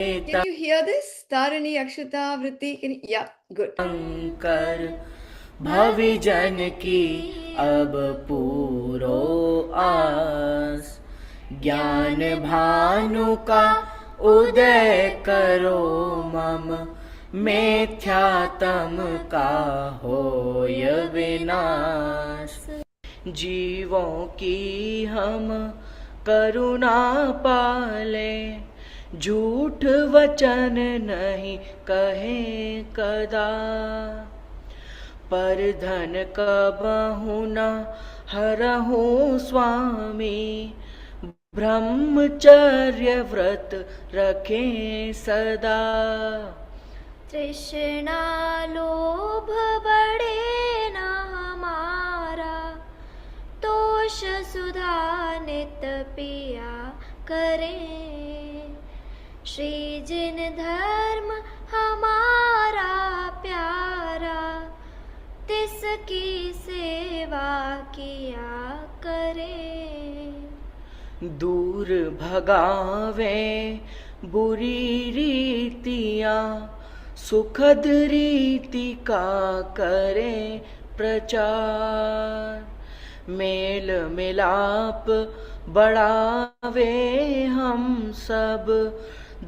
Can you hear this? Tarini, Akshita, Vritti, yeah, good. Shankar भविजन की अब पूरो आस, ज्ञान भानु का उदय करो मम, मिथ्यातम का होय विनाश। जीवों की हम करुणा पाले, झूठ वचन नहीं कहे कदा, पर धन कबहु न हरहूँ स्वामी, ब्रह्मचर्य व्रत रखें सदा। तृष्णा लोभ बढ़े न हमारा, तोष सुधा नित पिया करें। श्री जिन धर्म हमारा प्यारा, तिसकी सेवा किया करें। दूर भगावे बुरी रीतियाँ, सुखद रीति का करें प्रचार। मेल मिलाप बढ़ावे हम सब,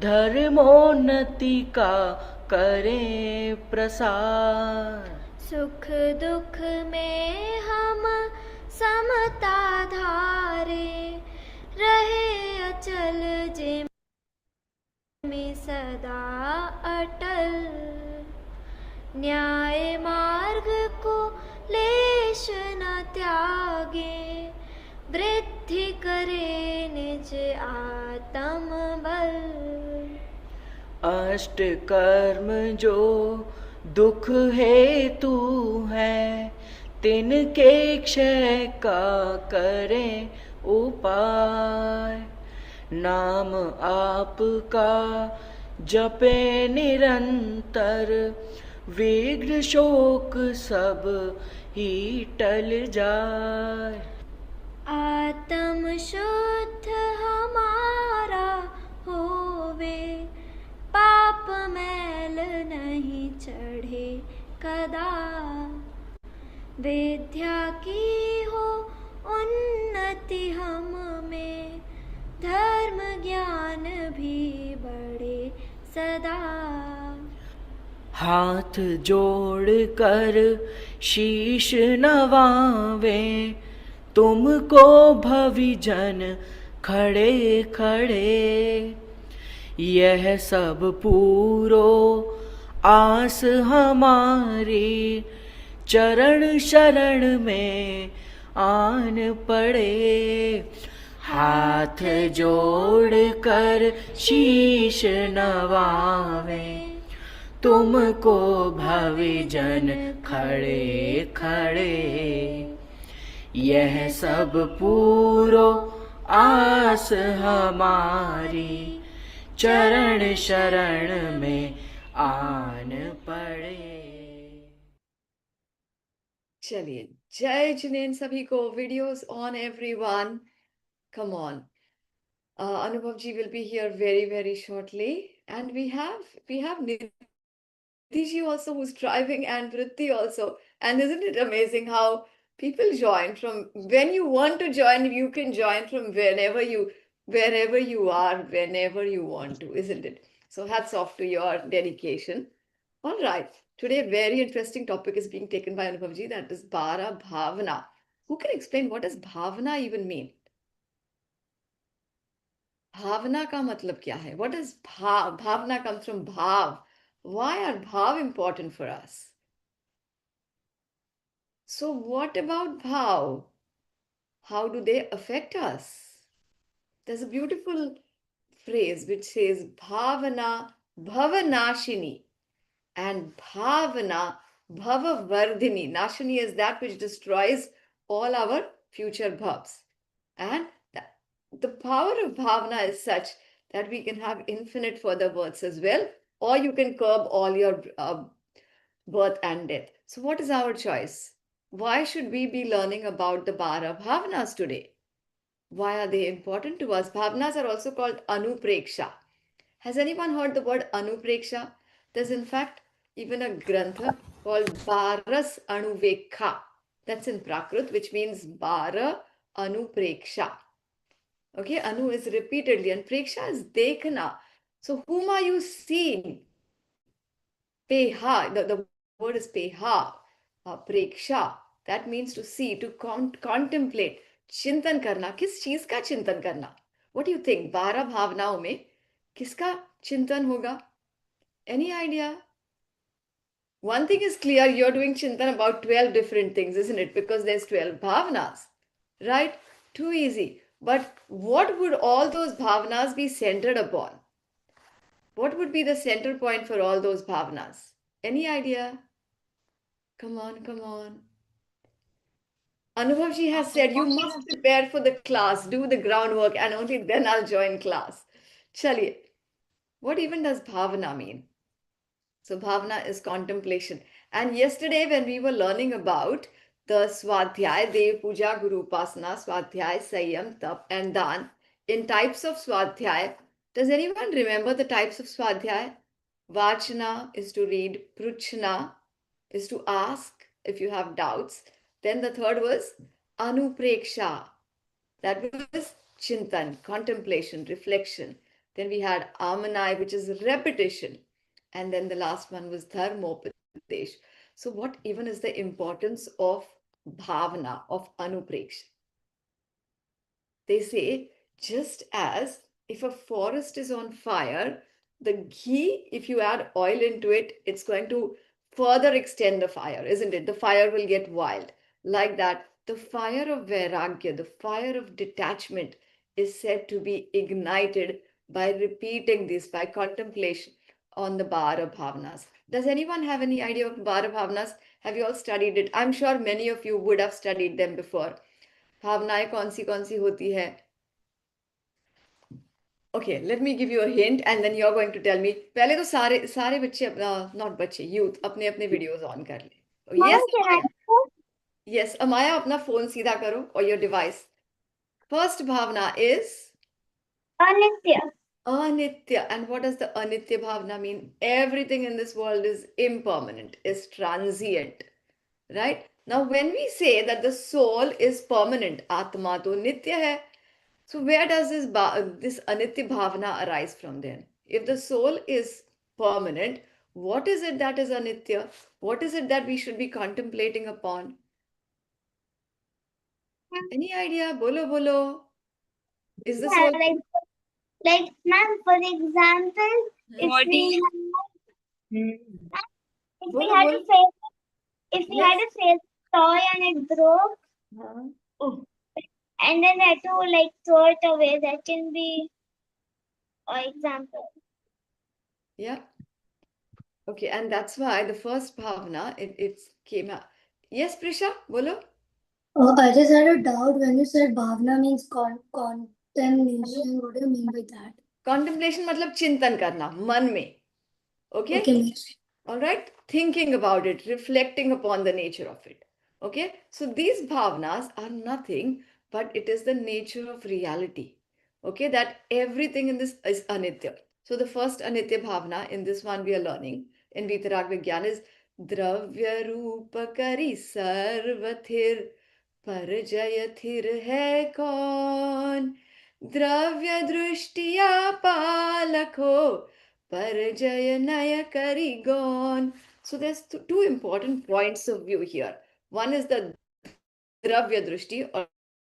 धर्मोन्नति का करें प्रसार। सुख दुख में हम समता धारे, रहे अचल जिम में सदा अटल। न्याय मार्ग को लेश न त्यागे, वृद्धि करे निज आत्म बल। अष्ट कर्म जो दुख हेतु है, तिनके क्षय का करें उपाय। नाम आपका जपे निरंतर, विघ्न शोक सब ही टल जाए। आत्म शुद्ध हमारा होवे, पाप मैल नहीं चढ़े कदा। विद्या की हो उन्नति हम में, धर्म ज्ञान भी बढ़े सदा। हाथ जोड़ कर शीश नवावे, तुमको भविजन खड़े खड़े। यह सब पूरो आस हमारी, चरण शरण में आन पड़े। हाथ जोड़ कर शीश नवावे, तुमको भविजन खड़े खड़े। यह सब पूरो आस हमारी, चरण शरण में आन पड़े। चलिए, जय जिनेन सभी को, videos on everyone. Come on. Anubhav ji will be here very, very shortly. And we have Nidhi ji also who's driving, and Vritti also. And isn't it amazing how people join from when you want to join, you can join from wherever you are, whenever you want to, isn't it? So hats off to your dedication. All right. Today, a very interesting topic is being taken by Anubhav ji, that is Barah Bhavana. Who can explain what does Bhavana even mean? भावना का मतलब क्या है? What does bhavna comes from bhav? Why are bhav important for us? So what about bhav? How do they affect us? There's a beautiful phrase which says bhavana bhavanashini and bhavana bhavavardhini. Nashini is that which destroys all our future bhavs. And the power of bhavana is such that we can have infinite further births as well, or you can curb all your birth and death. So, what is our choice? Why should we be learning about the Barah Bhavanas today? Why are they important to us? Bhavanas are also called anupreksha. Has anyone heard the word anupreksha? There's in fact even a grantha called Baras Anuvekha. That's in Prakrit, which means Bara Anupreksha. Okay, Anu is repeatedly and Preksha is Dekhna. So whom are you seeing? Peha, the word is peha, Preksha. That means to see, to contemplate, चिंतन करना. किस चीज का चिंतन करना? What do you think? 12 भावनाओं में किसका चिंतन होगा? Any idea? One thing is clear, you're doing chintan about 12 different things, isn't it? Because there's 12 bhavanas, right? Too easy. But what would all those bhavanas be centered upon? What would be the center point for all those bhavanas? Any idea? Come on, come on. Anubhavji has said you must prepare for the class, do the groundwork, and only then I'll join class. Chaliye. What even does bhavana mean? So bhavana is contemplation. And yesterday when we were learning about the Swadhyay, Dev Puja, Guru Upasana, Swadhyay, Sanyam, Tap and Dan, in types of Swadhyay, does anyone remember the types of Swadhyay? Vachana is to read, Pruchna is to ask if you have doubts. Then the third was Anupreksha, that was Chintan, contemplation, reflection. Then we had Amanai, which is repetition. And then the last one was Dharmopadesh. So, what even is the importance of Bhavana, of Anupreksha? They say, just as if a forest is on fire, the ghee, if you add oil into it, it's going to further extend the fire, isn't it? The fire will get wild. Like that, the fire of Vairagya, the fire of detachment, is said to be ignited by repeating this, by contemplation on the Bara Bhavanas. Does anyone have any idea of Bara Bhavanas? Have you all studied it? I'm sure many of you would have studied them before. भावनाएं कौन सी होती है? Okay, let me give you a hint and then you're going to tell me. पहले तो सारे सारे बच्चे not बच्चे, youth अपने अपने वीडियोस ऑन कर ले. Mom, Yes, can I Amaya. Yes, Amaya, अपना फोन सीधा करो or your device. First bhavana is Anitya. anitya. And what does the anitya bhavana mean? Everything in this world is impermanent, is transient. Right? Now, when we say that the soul is permanent, Atma to Nitya hai. So, where does this Anitya Bhavana arise from then? If the soul is permanent, what is it that is Anitya? What is it that we should be contemplating upon? Any idea? Bolo bolo. Is the Yeah, soul? like ma'am, for example, if Body. we Bolo had bolo. a favorite, if we had Yes. a favorite toy and it broke, Huh? and then we had to like throw it away, that can be an example. Yeah. Okay, and that's why the first bhavana, it came out. Yes, Prisha, bolo. I just had a doubt when you said bhavna means contemplation. What do you mean by that? Contemplation मतलब चिंतन करना मन में. Okay? Okay, miss. All right, thinking about it, reflecting upon the nature of it. Okay, so these bhavnas are nothing but it is the nature of reality. Okay, that everything in this is anitya. So the first anitya bhavana in this one we are learning in Vitarag Vigyan is Dravya Rupa Kari Sarvathir Parjayathir Hai Kaun Dravya Drishtiya Palakho Parajaya Naya Karigon. So there's two important points of view here. One is the Dravya Drishti, or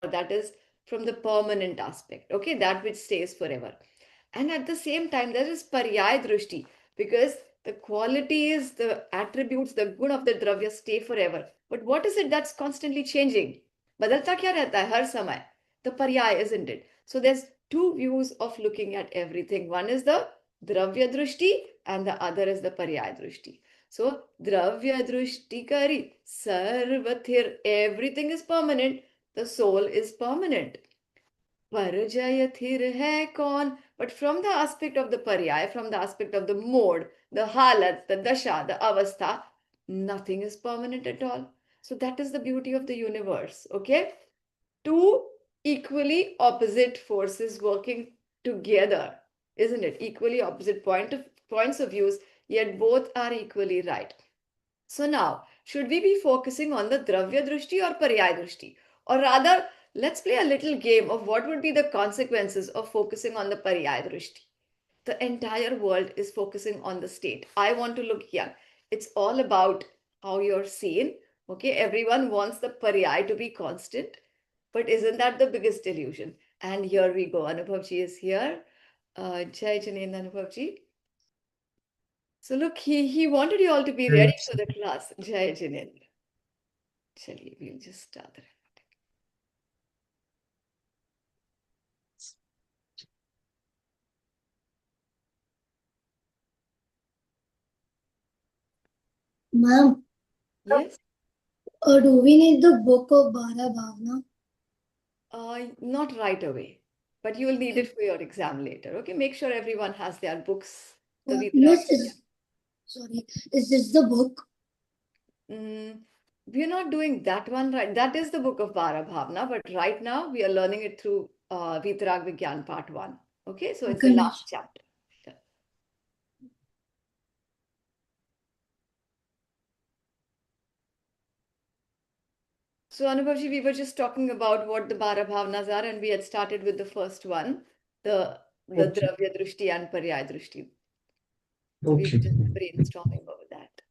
that is from the permanent aspect, okay, that which stays forever. And at the same time, there is Paryay Drishti, because the qualities, the attributes, the gun of the Dravya stay forever. But what is it that's constantly changing? बदलता क्या रहता है हर समय? The paryay, isn't it? So there's two views of looking at everything. One is the Dravya Drushti and the other is the Paryay Drushti. So Dravya Drushti Kari Sarvathir, everything is permanent. The soul is permanent. Parajayathir hai kaun. But from the aspect of the Paryay, from the aspect of the mode, the halat, the dasha, the avastha, nothing is permanent at all. So that is the beauty of the universe. Okay? Two equally opposite forces working together. isn't it? Equally opposite points of views, yet both are equally right. So now, should we be focusing on the Dravya Drishti or Paryay Drishti? Or rather, let's play a little game of what would be the consequences of focusing on the Paryay Drishti. The entire world is focusing on the state. I want to look young. It's all about how you're seen. Okay, everyone wants the Paryay to be constant, but isn't that the biggest delusion? And here we go. Anubhavji is here. Jai Janen Anubhavji. So look, he wanted you all to be ready Yes. for the class. Jai Jinendra. Chaliye, we'll just start the recording. Ma'am, Yes? do we need the book of Barah Bhavana? Not right away, but you will need it for your exam later. Okay, make sure everyone has their books. The Miss, Vitrag. is this the book? We're not doing that one right. That is the book of Bara Bhavana, but right now we are learning it through Vitrag Vigyan Part 1. Okay, so it's the Okay, miss. last chapter. So Anubhavji, we were just talking about what the Bara Bhavanas are, and we had started with the first one, the Okay. Dravya Drishti and Paryay Drishti. So we were Okay. just brainstorming over that.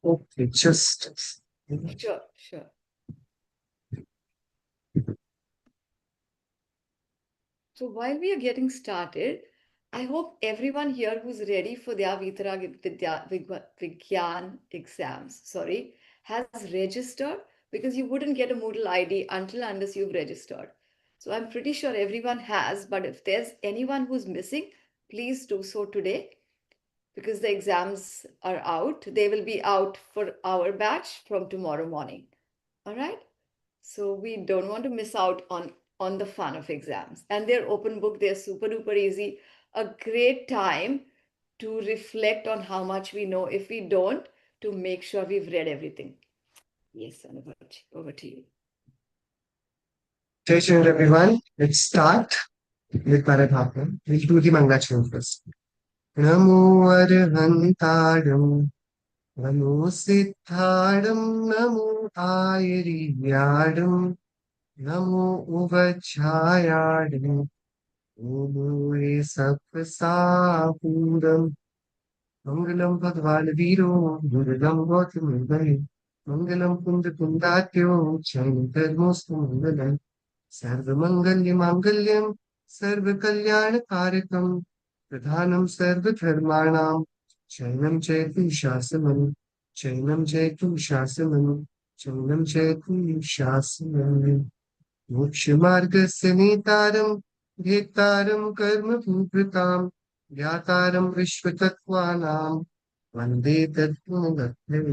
Okay. Just. Sure, sure. So while we are getting started, I hope everyone here who's ready for their Vigyan exams, has registered, because you wouldn't get a Moodle ID unless you've registered. So I'm pretty sure everyone has, but if there's anyone who's missing, please do so today, because the exams are out. They will be out for our batch from tomorrow morning. All right? So we don't want to miss out on the fun of exams. And they're open book, they're super duper easy. A great time to reflect on how much we know. If we don't, to make sure we've read everything. Yes, Anubhav, over to you. Jai Shri everyone. Let's start with Bharat Bhavana. We'll do the Mangacharan first. Namo Arhantadam. Namo Siddhadam. Namo Ayariyadam. Namo Uvachayadam. Namo Sapasapudam. Mangalam Bhagwan Viro. Murgam Gautam Mangalam Kunda Kundatyo. Chayantarmostu Mangalam. सर्वमङ्गल्यमाङ्गल्यं सर्वकल्याणकारकं प्रधानं सर्वधर्माणां शरणं चैतु शासनं चैनं चैतु शासनं चैनं चैतु शासनं मोक्षमार्गस्य नेतारं भेत्तारं कर्मभूभृतां ज्ञातारं विश्वतत्त्वानां वन्दे तत्त्वमगत्यं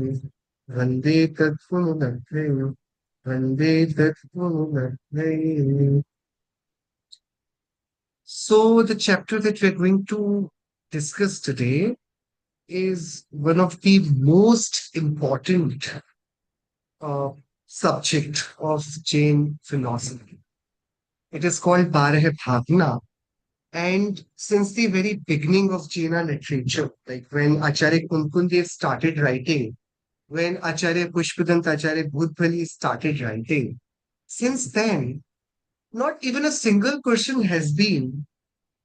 वन्दे तत्त्वमगत्यम् So the chapter that we're going to discuss today is one of the most important subject of Jain philosophy. It is called Barah Bhavana. And since the very beginning of Jaina literature, like when Acharya Kunkundev started writing, when Acharya Pushpadant Acharya Bhutbali started writing, since then, not even a single person has been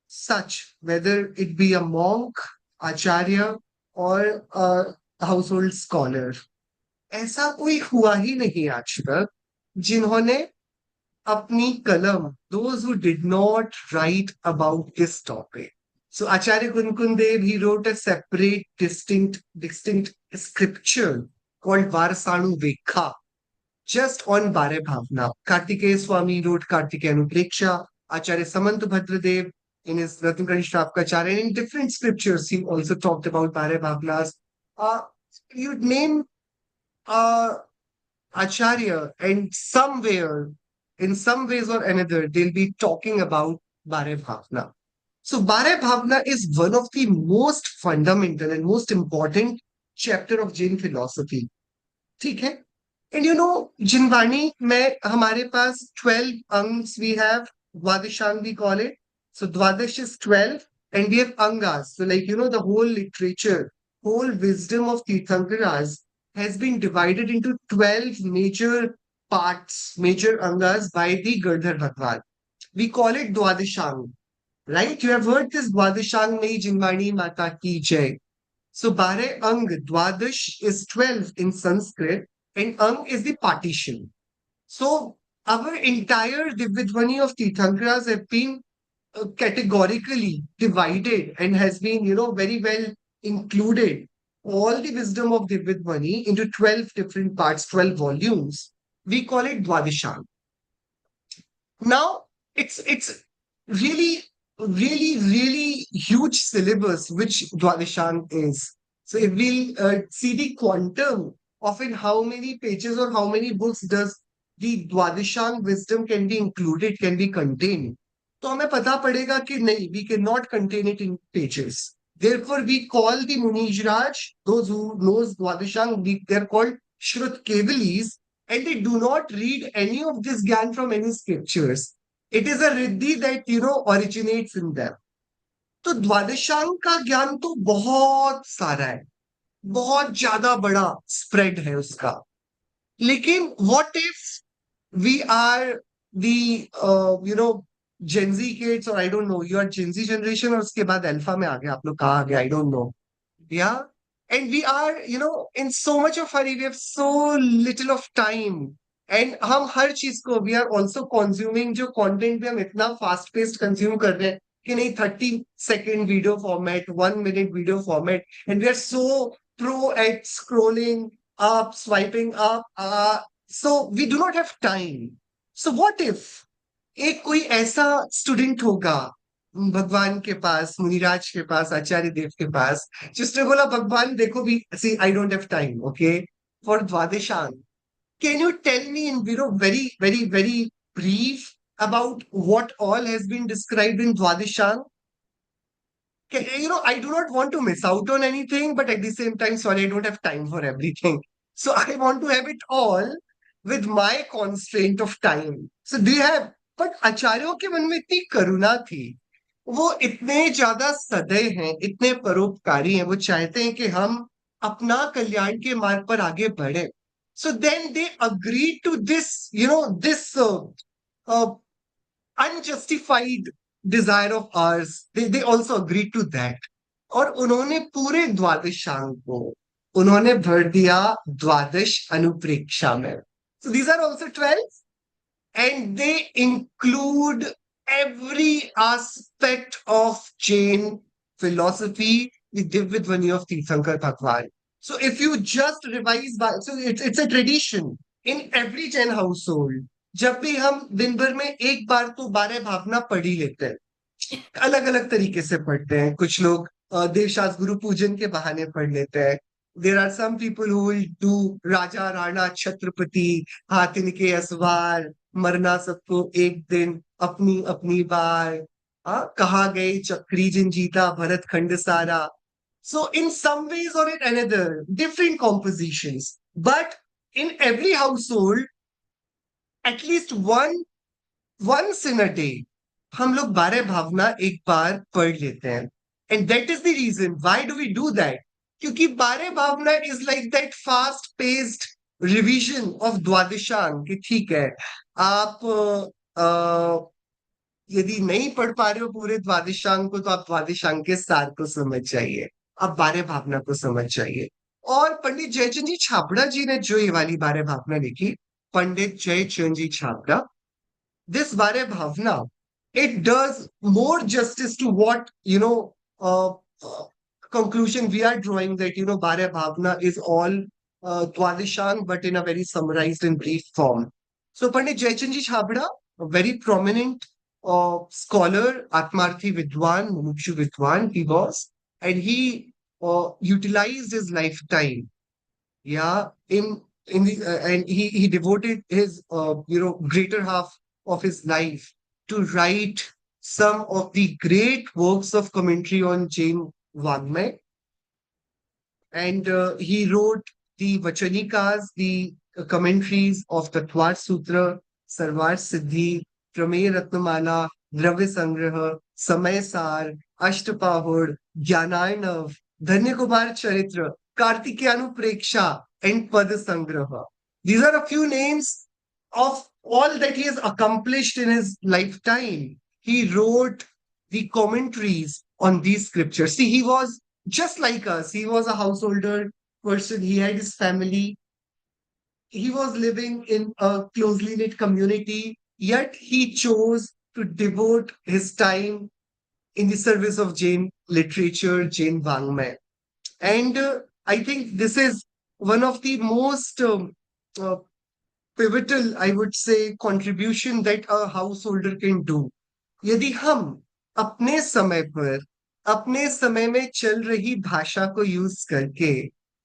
such, whether it be a monk, acharya, or a household scholar. ऐसा कोई हुआ ही नहीं आज तक जिन्होंने अपनी कलम, those who did not write about this topic. So Acharya Kunkundev, he wrote a separate, distinct scripture called Varasanu Vekha, just on Bare Bhavana. Kartikeya Swami wrote Kartikeya Anupreksha. Acharya Samant Bhadradev in his Ratnakari Shravkacharya, and in different scriptures, he also talked about Bare Bhavanas. You'd name Acharya, and somewhere, in some ways or another, they'll be talking about Bare Bhavana. So Bare Bhavana is one of the most fundamental and most important chapter of Jain philosophy. ठीक है? And you know, Jinvani, में हमारे पास 12 अंग्स we have, Vadishang we call it. So Dwadash is 12, and we have Angas. So, like, the whole literature, whole wisdom of Tirthankaras has been divided into 12 major parts, major Angas by the Girdhar Bhagwan. We call it Dwadashang, right? You have heard this Dwadashang Mein Jingmani Mata Ki Jai. So Bare Ang, Dwadash is 12 in Sanskrit, and Ang is the partition. So our entire Divyadvani of Tirthankaras have been categorically divided and has been, very well included all the wisdom of Divyadvani into 12 different parts, 12 volumes. We call it Dwadashang. Now, it's really, really, really huge syllabus, which Dwadashang is. So if we see the quantum of in how many pages or how many books does the Dwadashang wisdom can be included, can be contained, तो हमें पता पड़ेगा कि नहीं, we cannot contain it in pages. Therefore, we call the Munijraj, those who knows Dwadashang, they're called Shrut Kevalis, and they do not read any of this Gyan from any scriptures. It is a riddhi that, originates in them. तो द्वादशांग का ज्ञान तो बहुत सारा है, बहुत ज्यादा बड़ा स्प्रेड है उसका. लेकिन what if we are the, Gen Z kids, or I don't know, you are Gen Z generation और उसके बाद अल्फा में आ गए, आप लोग कहाँ आ गए, I don't know. Yeah. And we are, in so much of hurry, we have so little of time. And हम हर चीज को, we are also consuming जो content भी हम इतना fast paced consume कर रहे हैं कि नहीं, 30-second video format, 1 minute video format, and we are so pro at scrolling up, swiping up. So we do not have time. So what if एक कोई ऐसा स्टूडेंट होगा भगवान के पास, मुनिराज के पास, आचार्य देव के पास, जिसने बोला भगवान देखो भी, see I don't have time, okay, for Dwadashang. Can you tell me in very very very brief about what all has been described in Dwadashang? I do not want to miss out on anything, but at the same time, sorry, I don't have time for everything. So I want to have it all with my constraint of time. So do you have, but आचार्यों के मन में इतनी करुणा थी, वो इतने ज्यादा सदय हैं, इतने परोपकारी हैं, वो चाहते हैं कि हम अपना कल्याण के मार्ग पर आगे बढ़े. So then they agreed to this, this unjustified desire of ours. They also agreed to that. और उन्होंने पूरे द्वादशांग को उन्होंने भर दिया द्वादश अनुप्रेक्षा में. So these are also 12, and they include every aspect of Jain philosophy, the Divyadvani of Tirthankar Bhagwan. So if you just revise, so it's a tradition in every Jain household. जब भी हम दिन भर में एक बार तो 12 भावना पढ़ ही लेते हैं, अलग अलग तरीके से पढ़ते हैं. कुछ लोग देवशास्त्र गुरु पूजन के बहाने पढ़ लेते हैं. There are some people who will do राजा राणा छत्रपति, हाथिन के असवार, मरना सबको एक दिन, अपनी अपनी बार, कहाँ गए चक्री जिन जीता भरत खंड सारा. So in some ways or in another, different compositions, but in every household, at least once in a day, हम लोग 12 भावना एक बार पढ़ लेते हैं. And that is the reason. Why do we do that? क्योंकि 12 भावना is like that fast paced revision of द्वादशांग. कि ठीक है, आप यदि नहीं पढ़ पा रहे हो पूरे द्वादशांग को, तो आप द्वादशांग के सार को समझ जाइए, आप 12 भावना को समझ जाइए. और पंडित जयचंद जी छाबड़ा जी ने जो ये वाली 12 भावना लिखी, पंडित जयचंद जी Chhabra, this Barah Bhavana, it does more justice to what, conclusion we are drawing, that, Barah Bhavana is all Dwadashang, but in a very summarized and brief form. So Pandit Jayachandji Chhabda, a very prominent scholar, Atmarthi Vidwan, Mumukshu Vidwan, he was, and he utilized his lifetime, yeah, in the and he devoted his greater half of his life to write some of the great works of commentary on Jain Vagmay. And he wrote the Vachanikas, the commentaries of the Tattvar Sutra, Sarvar Siddhi, Prameya Ratnamala, द्रव्य संग्रह, समय सार, अष्टपाहुड़, ज्ञानार्णव, धन्य कुमार चरित्र, कार्तिकेयानुप्रेक्षा, and पद संग्रह. These are a few names of all that he has accomplished in his lifetime. He wrote the commentaries on these scriptures. See, he was just like us. He was a householder person. He had his family. He was living in a closely knit community, yet he chose to devote his time in the service of Jain literature, Jain Vangmay. And I think this is one of the most uh, pivotal, I would say, contribution that a householder can do. यदि हम अपने समय पर अपने समय में चल रही भाषा को यूज करके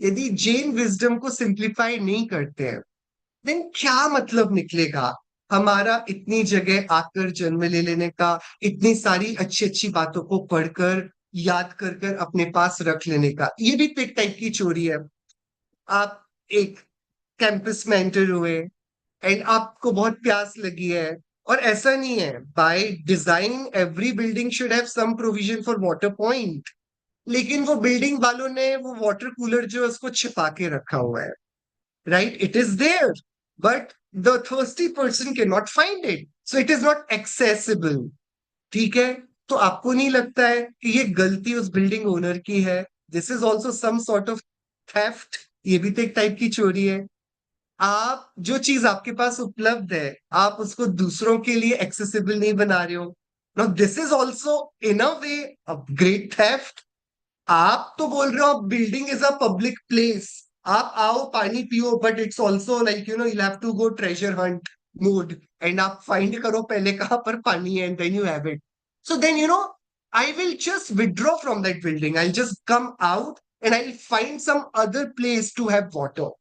यदि जैन विजडम को सिंप्लीफाई नहीं करते हैं, देन क्या मतलब निकलेगा हमारा इतनी जगह आकर जन्म ले लेने का, इतनी सारी अच्छी अच्छी बातों को पढ़कर याद कर कर अपने पास रख लेने का? ये भी तो एक टाइप की चोरी है. आप एक कैंपस में एंटर हुए एंड आपको बहुत प्यास लगी है, और ऐसा नहीं है, by design every building should have some provision for water point, लेकिन वो बिल्डिंग वालों ने वो वाटर कूलर जो है उसको छिपा के रखा हुआ है. Right, it is there but the thirsty person can not find it, so it is not accessible. ठीक है, तो आपको नहीं लगता है कि ये गलती उस बिल्डिंग ओनर की है? This is also some sort of theft. ये भी तो एक टाइप की चोरी है. आप जो चीज आपके पास उपलब्ध है आप उसको दूसरों के लिए एक्सेसिबल नहीं बना रहे हो. Now this is also in a way a great theft. आप तो बोल रहे हो building is a public place, आप आओ पानी पियो, but it's also like you have to go treasure hunt mode and आप फाइंड करो पहले कहां पर पानी है and then you have it. So then I will just withdraw from that building, I just come out and I find some other place to have water.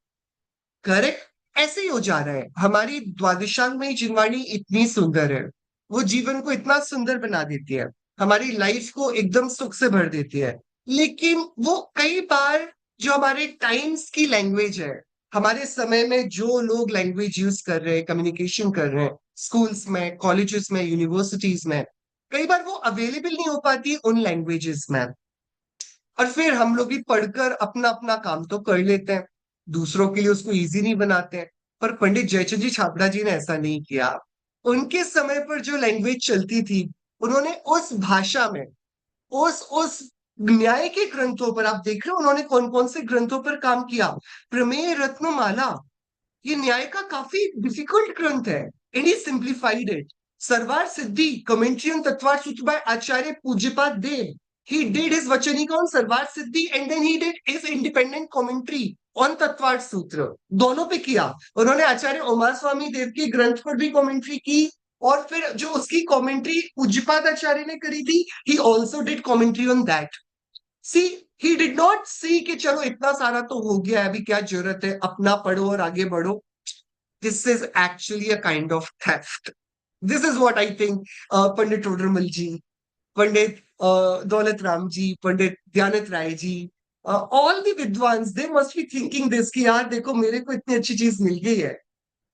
Correct. ऐसे ही हो जा रहा है. हमारी द्वादशांग में जिनवाणी इतनी सुंदर है, वो जीवन को इतना सुंदर बना देती है, हमारी लाइफ को एकदम सुख से भर देती है, लेकिन वो कई बार जो हमारे टाइम्स की लैंग्वेज है, हमारे समय में जो लोग लैंग्वेज यूज कर रहे हैं, कम्युनिकेशन कर रहे हैं, स्कूल्स में, कॉलेजेस में, यूनिवर्सिटीज में, कई बार वो अवेलेबल नहीं हो पाती उन लैंग्वेजेस में. और फिर हम लोग भी पढ़कर अपना अपना काम तो कर लेते हैं, दूसरों के लिए उसको इजी नहीं बनाते हैं. पर पंडित जयचंद जी छाबड़ा जी ने ऐसा नहीं किया. उनके समय पर जो लैंग्वेज चलती थी, उन्होंने उस भाषा में उस न्याय के ग्रंथों पर, आप देख रहे हो उन्होंने कौन कौन से ग्रंथों पर काम किया. प्रमेय रत्नमाला, ये न्याय का काफी डिफिकल्ट ग्रंथ है, and he simplified it. Sarvartha Siddhi commentary on Tattvartha Sutra by Acharya Pujyapada Dev, he did his vachanika on Sarvartha Siddhi and then he did his independent commentary on Tattvartha Sutra. दोनों पे किया उन्होंने. आचार्य उमा स्वामी देव के ग्रंथ पर भी कमेंट्री की, और फिर जो उसकी कमेंट्री पूज्यपाद आचार्य ने करी थी, he also did commentary on that. See, he did not see कि चलो इतना सारा तो हो गया है, अभी क्या जरूरत है, अपना पढ़ो और आगे बढ़ो. This is actually a kind of theft. This is what I think Pandit Todramal ji, Pandit Daulat Ram ji, Pandit Dhyanat Rai ji, all the Vidwans, they must be thinking this कि यार देखो मेरे को इतनी अच्छी चीज मिल गई है,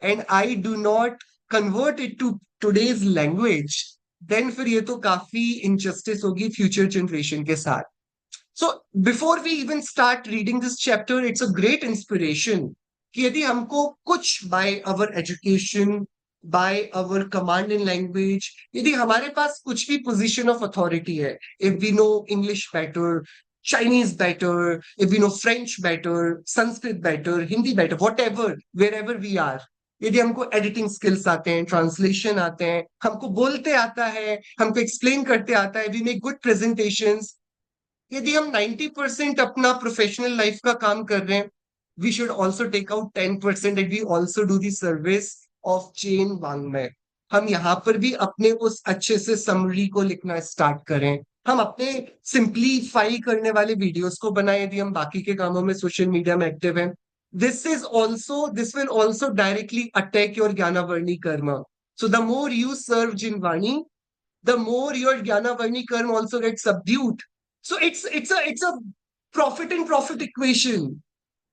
and I do not convert it to today's language, then फिर ये तो काफी injustice होगी future generation के साथ. So before we even start reading this chapter, it's a great inspiration कि यदि हमको कुछ by our education, by our command in language, यदि हमारे पास कुछ भी position of authority है, if we know English better, Chinese better, if we know French better, Sanskrit better, Hindi better, whatever, wherever we are, यदि हमको editing skills आते हैं, translation आते हैं, हमको बोलते आता है, हमको एक्सप्लेन करते आता है, वी मेक गुड प्रेजेंटेशंस, यदि हम 90% अपना प्रोफेशनल लाइफ का काम कर रहे हैं, we should also take out 10% and we also do the service of Jain Vangmay. हम यहाँ पर भी अपने उस अच्छे से समरी को लिखना स्टार्ट करें. हम अपने सिंप्लीफाई करने वाले वीडियोस को बनाए यदि हम बाकी के कामों में सोशल मीडिया में एक्टिव हैं. This will also directly attack your Gyanavarni karma. So the more you serve Jinvani, the more your Jnanavarni karma also gets subdued. So it's a profit and profit equation.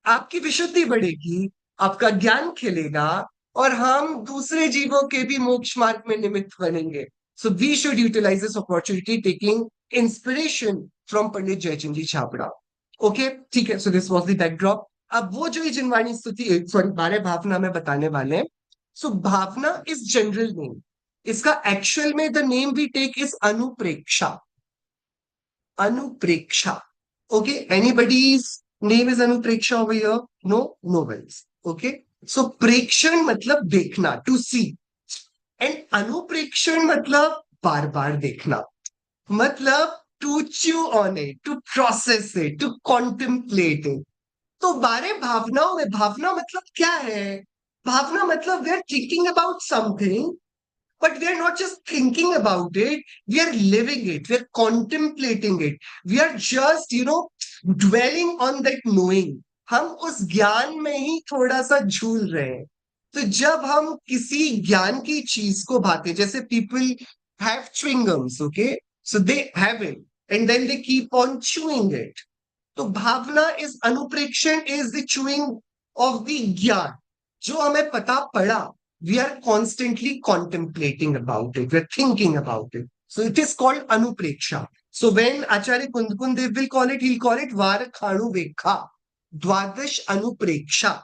आपकी विशुद्धि बढ़ेगी, आपका ज्ञान खिलेगा, और हम दूसरे जीवों के भी मोक्ष मार्ग में निमित्त बनेंगे. So we should utilize this opportunity, taking inspiration from Pandit Jayachandji Chhabra. Okay, ठीक है. So this was the backdrop. अब वो जो ये जिनवाणी स्तुति, सॉरी, बारह भावना में बताने वाले हैं. So Bhavna is general name. इसका actual में the name we take is अनुप्रेक्षा. Anupreksha. Okay, anybody's name is Anupreksha over here? No, nobody's. Okay, so prekshan matlab देखना, to see, and anuprekshan matlab बार बार देखना, मतलब to chew on it, to process it, to contemplate it. तो बारह भावनाओं में भावना मतलब क्या है? भावना मतलब we are thinking about something, but we are not just thinking about it, we are living it, we are contemplating it, we are just, dwelling on that knowing. हम उस ज्ञान में ही थोड़ा सा झूल रहे हैं. तो जब हम किसी ज्ञान की चीज को भाते, जैसे people have chewing gums, okay? So they have it, and then they keep on chewing it. तो bhavana is anuprekshan is the chewing of the gyan जो हमें पता पड़ा. We are constantly contemplating about it, we are thinking about it. So it is called anupreksha. So when Acharya Kundkund Dev will call it, he call it वार Anuvekkha, Dwadash Anupreksha,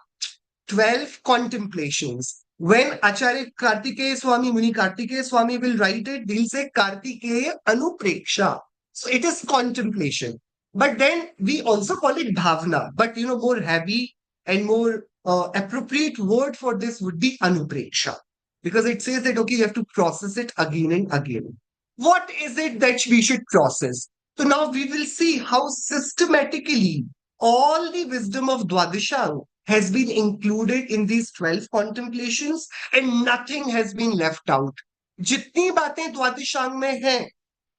12 contemplations. When Acharya Kartikeya Swami, Muni Kartikeya Swami will write it, they'll say Kartikeya Anupreksha. So it is contemplation. But then we also call it bhavna. But more heavy and more appropriate word for this would be anupreksha. Because it says that, okay, you have to process it again and again. What is it that we should process? So now we will see how systematically all the wisdom of Dwadashang has been included in these 12 contemplations and nothing has been left out. जितनी बातें द्वादशांग में हैं,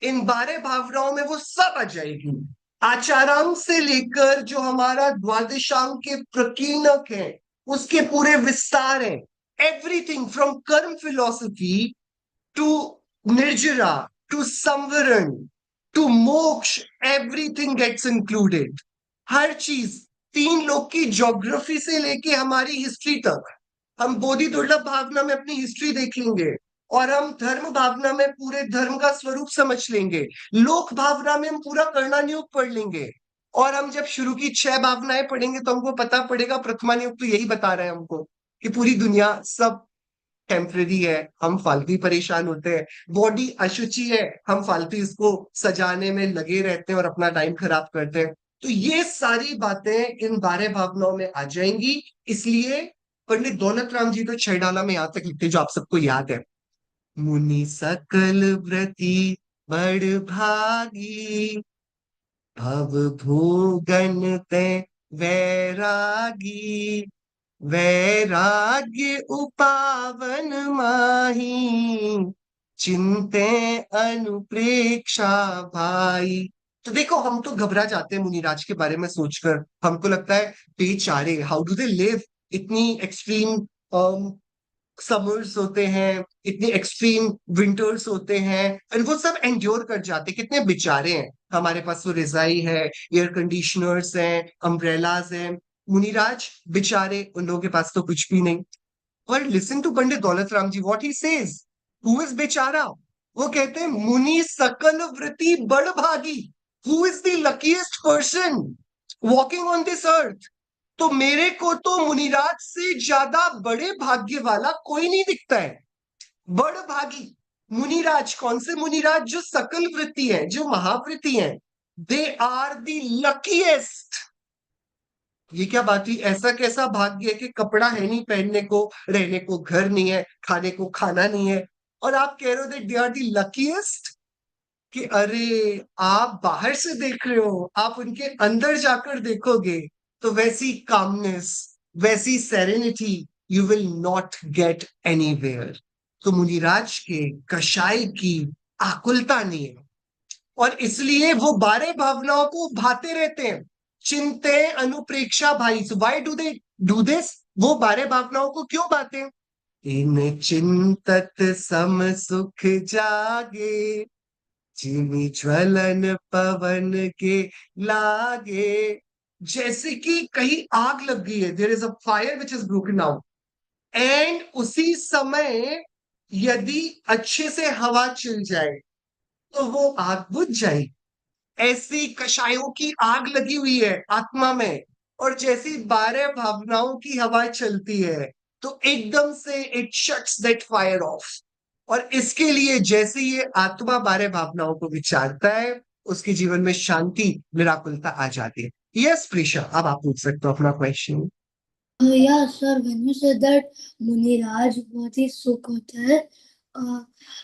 इन 12 भावनाओं में वो सब आ जाएगी. आचारांग से लेकर जो हमारा द्वादशांग के प्रकीर्णक है, उसके पूरे विस्तार हैं. Everything from कर्म philosophy to nirjara to samvaran to moksha, everything gets included. हर चीज, 3 लोग की ज्योग्राफी से लेके हमारी हिस्ट्री तक. हम बोधि दुर्लभ भावना में अपनी हिस्ट्री देख लेंगे, और हम धर्म भावना में पूरे धर्म का स्वरूप समझ लेंगे. लोक भावना में हम पूरा कर्णानुयोग पढ़ लेंगे, और हम जब शुरू की 6 भावनाएं पढ़ेंगे तो हमको पता पड़ेगा प्रथमानुयोग तो यही बता रहे हैं हमको कि पूरी दुनिया सब टेम्परेरी है, हम फालतू ही परेशान होते हैं. बॉडी अशुचि है, हम फालतू इसको सजाने में लगे रहते हैं और अपना टाइम खराब करते हैं. तो ये सारी बातें इन 12 भावनाओं में आ जाएंगी. इसलिए पंडित दौलत राम जी तो छैडाला में यहां तक लिखते, जो आप सबको याद है, मुनि सकल व्रति बड़ भागी, भव भूगन ते वैरागी, वैराग्य उपावन माही, चिंते अनुप्रेक्षा भाई. तो देखो, हम तो घबरा जाते हैं मुनिराज के बारे में सोचकर. हमको लगता है बेचारे, हाउ डू दे लिव. इतनी एक्सट्रीम समर्स होते हैं, इतने एक्सट्रीम विंटर्स होते हैं, और वो सब एंड्योर कर जाते. कितने बेचारे हैं. हमारे पास वो रिजाई है, एयर कंडीशनर्स हैं, अम्ब्रेलाज हैं. मुनिराज बेचारे, उन लोगों के पास तो कुछ भी नहीं. और listen to Pandit Daulat Ram ji, what he says. Who is बेचारा? वो कहते हैं मुनि सकल वृत्ति बड़ भागी. Who is the luckiest person walking on this earth? तो मेरे को तो मुनिराज से ज्यादा बड़े भाग्य वाला कोई नहीं दिखता है. बड़ भागी मुनिराज. कौन से मुनिराज? जो सकल वृत्ति है, जो महावृत्ति है. They are the luckiest. ये क्या बात हुई? ऐसा कैसा भाग्य है कि कपड़ा है नहीं पहनने को, रहने को घर नहीं है, खाने को खाना नहीं है, और आप कह रहे हो that they are the luckiest? कि अरे, आप बाहर से देख रहे हो, आप उनके अंदर जाकर देखोगे तो वैसी कामनेस, वैसी serenity you will not gate anywhere. तो मुनिराज के कषाय की आकुलता नहीं है, और इसलिए वो 12 भावनाओं को भाते रहते हैं. चिंते अनुप्रेक्षा भाई. So why do they do this? वो 12 भावनाओं को क्यों भाते? इन चिंतत सम सुख जागे, जिमि ज्वलन पवन के लागे. जैसे कि कहीं आग लग गई है, there is a fire which is broken out, and उसी समय यदि अच्छे से हवा चल जाए तो वो आग बुझ जाएगी। ऐसी कषायों की आग लगी हुई है आत्मा में, और जैसी 12 भावनाओं की हवा चलती है तो एकदम से it shuts that fire of. और इसके लिए जैसे ये आत्मा 12 भावनाओं को विचारता है, उसके जीवन में शांति निराकुलता आ जाती है। यस प्रीशा, अब आप पूछ सकते हो अपना question. Yeah, sir, when you said that Muniraj बहुत ही सुख होता है,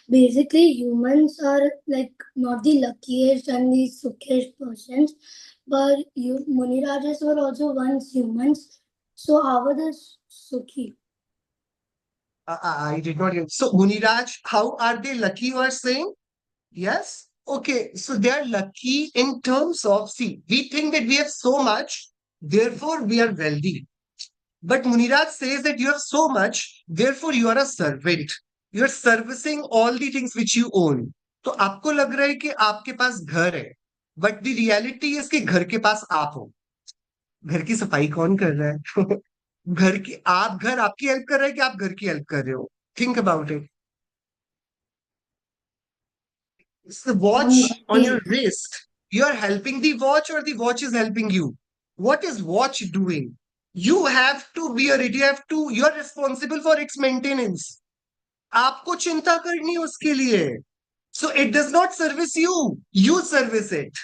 basically humans are like not the luckiest and the suckiest persons, but Munirajas were also once humans. So how are they sukhi? I did not hear. So Muniraj, how are they lucky, you are saying? Yes. Okay. So they are lucky in terms of, see, we think that we have so much, therefore we are wealthy. But Muniraj says that you have so much, therefore you are a servant. You are servicing all the things which you own. तो आपको लग रहा है कि आपके पास घर है, but the reality is कि घर के पास आप हो। घर की सफाई कौन कर रहा है? घर आपकी हेल्प कर रहा है कि आप घर की हेल्प कर रहे हो? Think about it. It's the watch on your wrist. You are helping the watch or the watch is helping you? What is watch doing? You have to wear it. You are responsible for its maintenance. आपको चिंता करनी है उसके लिए. So it does not service you. You service it.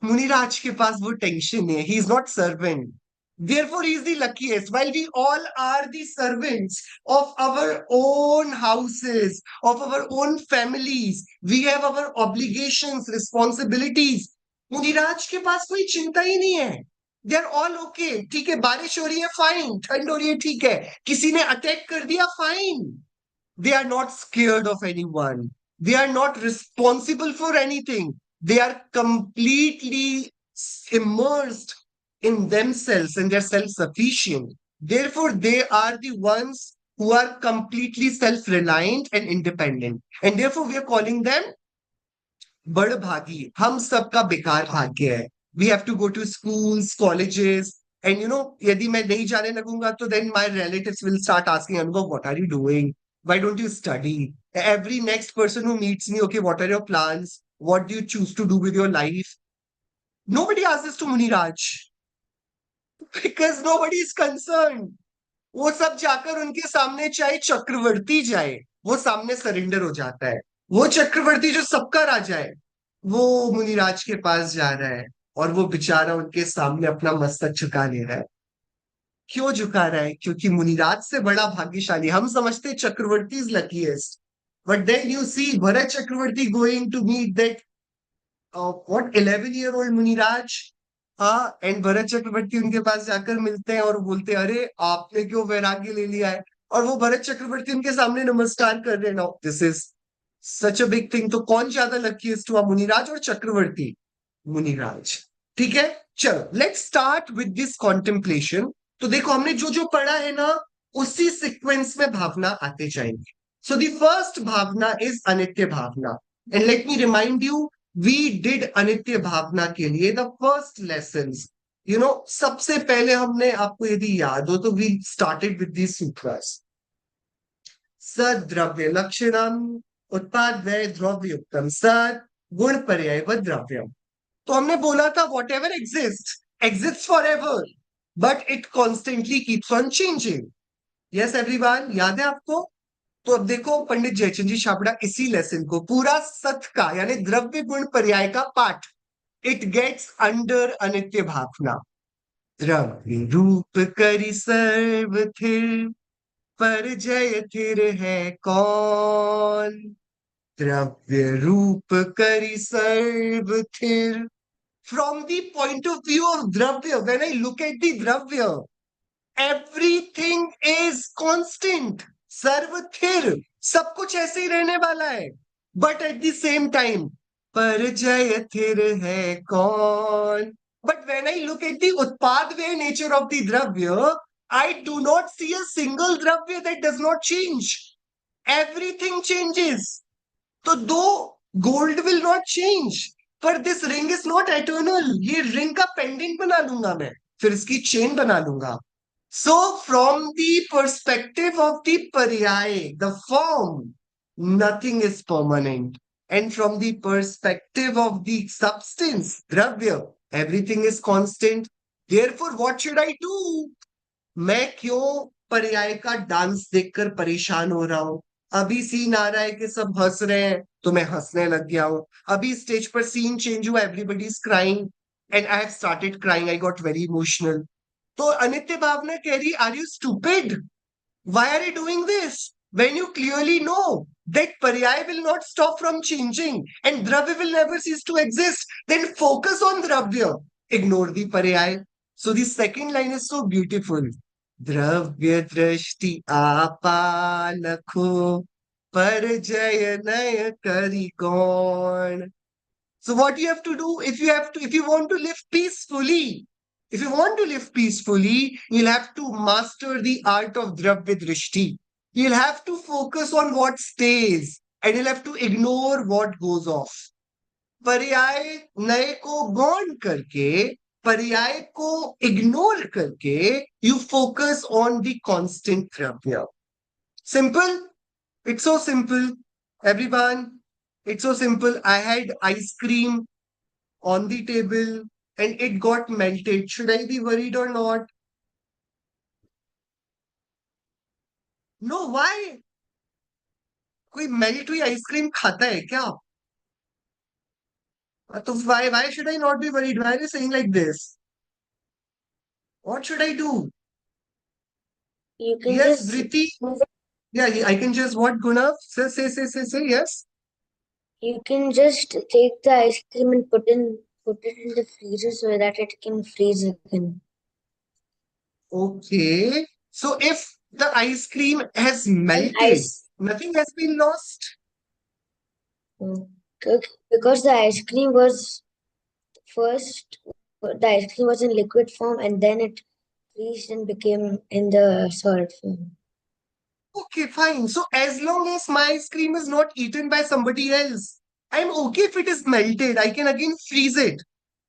मुनिराज के पास वो tension है. He is not servant. Therefore, he is the luckiest. While we all are the servants of our own houses, of our own families, we have our obligations, responsibilities. मुनिराज के पास कोई चिंता ही नहीं है. They are all okay. ठीक है, बारिश हो रही है, फाइन. ठंड हो रही है, ठीक है. किसी ने अटैक कर दिया, fine. They are not scared of anyone. They are not responsible for anything. They are completely immersed in themselves and they're self sufficient. Therefore, they are the ones who are completely self reliant and independent. And therefore, we are calling them बड़भागी. हम सबका बेकार भाग्य है. We have to go to schools, colleges, and यदि मैं नहीं जाने लगूंगा तो then my relatives will start asking, Anubhav, what are you doing? Why don't you study? Every next person who meets me, okay, what are your plans? What do you choose to do with your life? Nobody asks this to Muniraj because nobody is concerned. वो सब जाकर उनके सामने चाहे चक्रवर्ती जाए, वो सामने surrender हो जाता है. वो चक्रवर्ती जो सबका राजा है, वो मुनिराज के पास जा रहा है और वो बेचारा उनके सामने अपना मस्तक झुका ले रहा है. क्यों झुका रहा है? क्योंकि मुनिराज से बड़ा भाग्यशाली. हम समझते chakravarti is luckiest, but then you see Bharat Chakravarti going to meet that what 11-year-old muniraj. हाँ, एंड भरत चक्रवर्ती उनके पास जाकर मिलते हैं और बोलते हैं, अरे आपने क्यों वैराग्य ले लिया है? और वो भरत चक्रवर्ती उनके सामने नमस्कार कर रहे हैं. Now this is such a big thing. तो कौन ज्यादा लकीएस्ट हुआ, मुनिराज और चक्रवर्ती? मुनिराज. ठीक है, चलो let's start with this contemplation. तो देखो हमने जो जो पढ़ा है ना, उसी सीक्वेंस में भावना आते जाएंगे. So the first bhavana is anitya bhavana. And let me remind you, we did anitya bhavana के लिए द फर्स्ट लेसन. सबसे पहले हमने, आपको यदि याद हो तो, we started with this sutras. सद्रव्य लक्षणम उत्पाद व्यय द्रव्य युक्तम सद गुण पर्याय द्रव्यम. तो हमने बोला था what ever exist for ever, but it constantly keeps on changing. Yes everyone, याद है आपको? तो अब देखो पंडित जयचंद जी छाबड़ा इसी लेसन को पूरा सत का यानी द्रव्य गुण पर्याय का पाठ, इट गेट्स अंडर अनित्य भावना. द्रव्य रूप करी सर्व थिर, पर जय थिर है कौन? द्रव्य रूप करी सर्व थिर. From the point of view of Dravya, when I look at the Dravya, everything is constant. सर्वथिर, सब कुछ ऐसे ही रहने वाला है. But at the same time, परजय थिर है कौन? But when I look at the उत्पादव्यय nature of the Dravya, I do not see a single Dravya that does not change. Everything changes. तो दो gold will not change. पर this ring is not eternal. ये ring का pendant बना लूंगा मैं, फिर इसकी चेन बना लूंगा. So, from the perspective of the paryay, the form, nothing is permanent. And from the perspective of the substance, dravya, everything is constant. Therefore, what should I do? मैं क्यों पर्याय का डांस देखकर परेशान हो रहा हूं? अभी सीन आ रहा है कि सब हंस रहे हैं तो मैं हंसने लग गया हूं. अभी स्टेज पर सीन चेंज हुआ, everybody is crying and I have started crying, I got very emotional. तो अनित्य भावना कह रही, are you stupid? Why are you doing this? When you clearly know that Paryay will not stop from changing and Dravya will never cease to exist, then focus on Dravya. Ignore the Paryay. So the second line is so beautiful. Dravya drashti apa lakho parjaya naya kari gaun. So what you have to do, if you want to live peacefully, if you want to live peacefully, you'll have to master the art of Dravya Drishti. You'll have to focus on what stays and you'll have to ignore what goes off. पर्याय नए को गौण करके, पर्याय को ignore करके, you focus on the constant Dravya. Simple? It's so simple. Everyone, it's so simple. I had ice cream on the table and it got melted. Should I be worried or not? No, why? कोई melt हुई ice cream खाता है क्या? तो why should I not be worried? Why are you saying like this? What should I do? You can Yes, just Briti. Yeah, I can just what, Gunav? Say, yes. you can just take the ice cream and put it in the freezer so that it can freeze again. Okay. So if the ice cream has And melted, nothing has been lost. Because the ice cream was first, the ice cream was in liquid form and then it freezed and became in the solid form. Okay, fine. So as long as my ice cream is not eaten by somebody else, I'm okay if it is melted. I can again freeze it.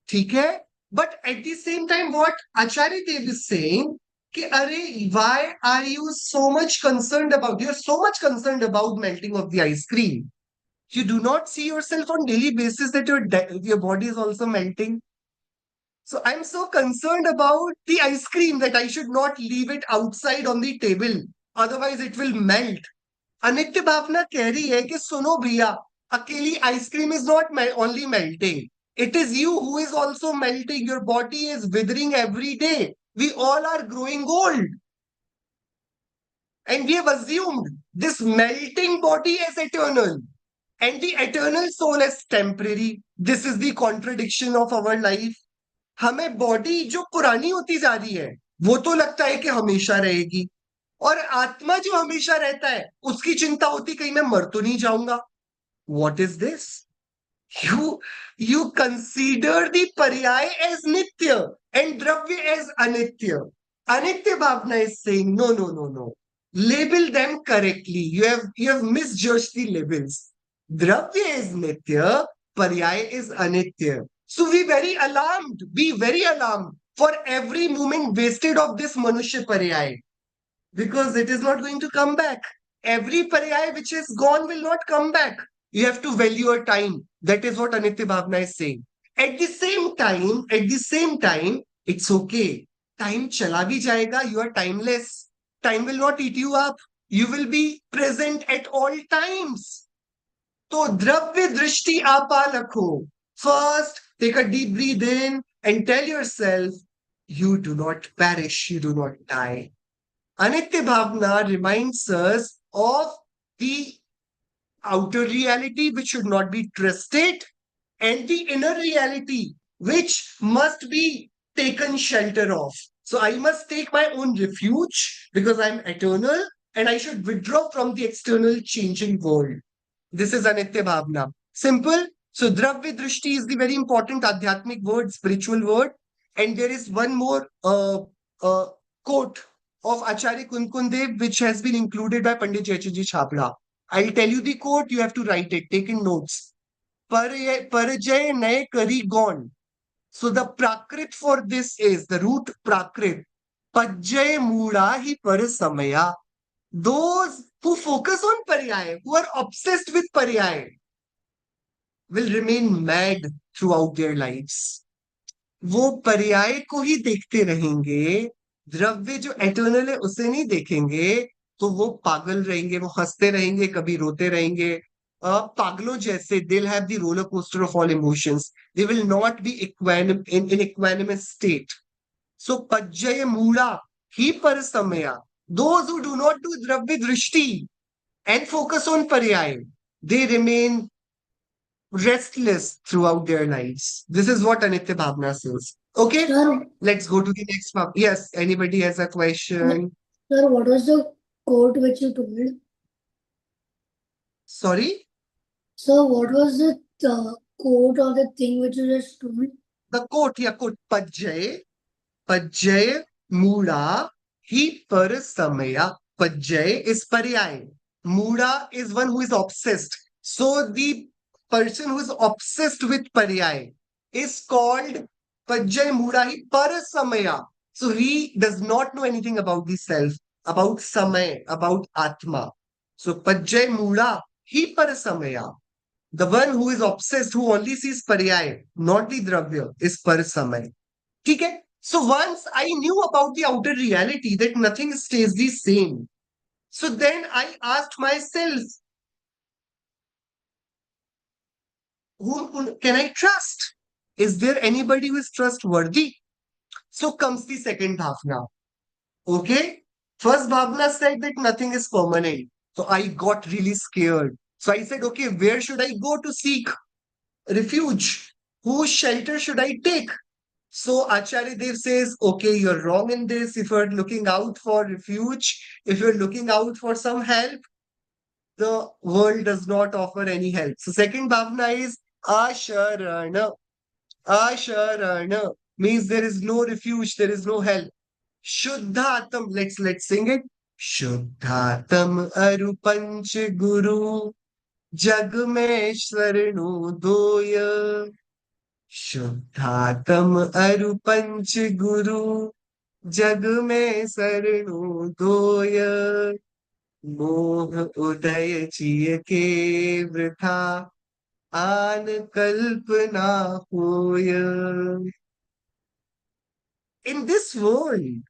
ठीक है? But at the same time, what Acharya Dev is saying, कि अरे, why are you so much concerned about, you're so much concerned about melting of the ice cream. You do not see yourself on daily basis that your body is also melting. So I'm so concerned about the ice cream that I should not leave it outside on the table. Otherwise, it will melt. अनित्य भावना कह रही है कि सुनो भैया, अकेली ice cream is not only melting, it is you who is also melting. Your body is withering every day. We all are growing old. And we have assumed this melting body as eternal and the eternal soul as temporary. This is the contradiction of our life. हमें body जो पुरानी होती जा रही है वो तो लगता है कि हमेशा रहेगी, और आत्मा जो हमेशा रहता है उसकी चिंता होती कहीं मैं मर तो नहीं जाऊंगा. What is this? You consider the paryay as nitya and dravya as anitya. Anitya Bhavana is saying no. Label them correctly. You have misjudged the labels. Dravya is nitya, paryay is anitya. So be very alarmed. Be very alarmed for every moment wasted of this manushya paryay, because it is not going to come back. Every paryay which is gone will not come back. You have to value your time. That is what Anitya Bhavana is saying. At the same time, it's okay. Time chala bhi jayega. You are timeless. Time will not eat you up. You will be present at all times. So dravya drishti apa lakho. First, take a deep breath in and tell yourself, you do not perish, you do not die. Anitya Bhavana reminds us of the outer reality which should not be trusted and the inner reality which must be taken shelter of. So I must take my own refuge because I'm eternal and I should withdraw from the external changing world. This is Anitya Bhavana. Simple. So Dravya Drishti is the very important adhyatmic word, spiritual word. And there is one more quote of Acharya Kunkundev, which has been included by Pandit Jayachandji Chhabra. I'll tell you the quote, you have to write it, take in notes. Parajay naye kari gone. So the prakrit for this is, the root prakrit Pajjay Muda hi Parasamaya. Those who focus on Paryay, who are obsessed with Paryay, will remain mad throughout their lives. वो पर्याय को ही देखते रहेंगे, द्रव्य जो eternal है उसे नहीं देखेंगे, तो वो पागल रहेंगे, वो हंसते रहेंगे, कभी रोते रहेंगे, पागलों जैसे they'll have the roller coaster of all emotions. They will not be in equanimous state. So pajjaya mura hi parasamaya. Those who do not do dravya drishti and focus on paryay, they remain restless throughout their lives. This is what Anitya Bhavana says. Okay, Sir, let's go to the next one. Yes, anybody has a question? sir, what was the quote which you told? Sorry, Sir, what was the quote or the thing which you just told? the quote, yeah, quote, Pajjay Muda hi Parasamaya. Pajjay is Paryay. Muda is one who is obsessed. So the person who is obsessed with Paryay is called Pajjay Muda hi Parasamaya. So he does not know anything about the self, about Samay, about Atma. So Pajjay Muda hi Parasamaya. The one who is obsessed, who only sees Paryay, not the Dravya, is Parasamay. ठीक है. So once I knew about the outer reality that nothing stays the same, so then I asked myself, whom can I trust? Is there anybody who is trustworthy? So comes the second bhavna. Okay, first bhavna said that nothing is permanent, so I got really scared. So I said, okay, where should I go to seek refuge? Whose shelter should I take? So Acharya Dev says, okay, you're wrong in this. If you're looking out for refuge, if you're looking out for some help, the world does not offer any help. So second bhavna is Asharana. Asharana means there is no refuge, there is no help. Shuddhatam, let's sing it. Shuddhatam arupanch guru jag mein swarno doya. शुद्धातम अरु पंच गुरु जग में शरणु दोय मोह उदय चिय के वृथा आन कल्पना होय. In this world,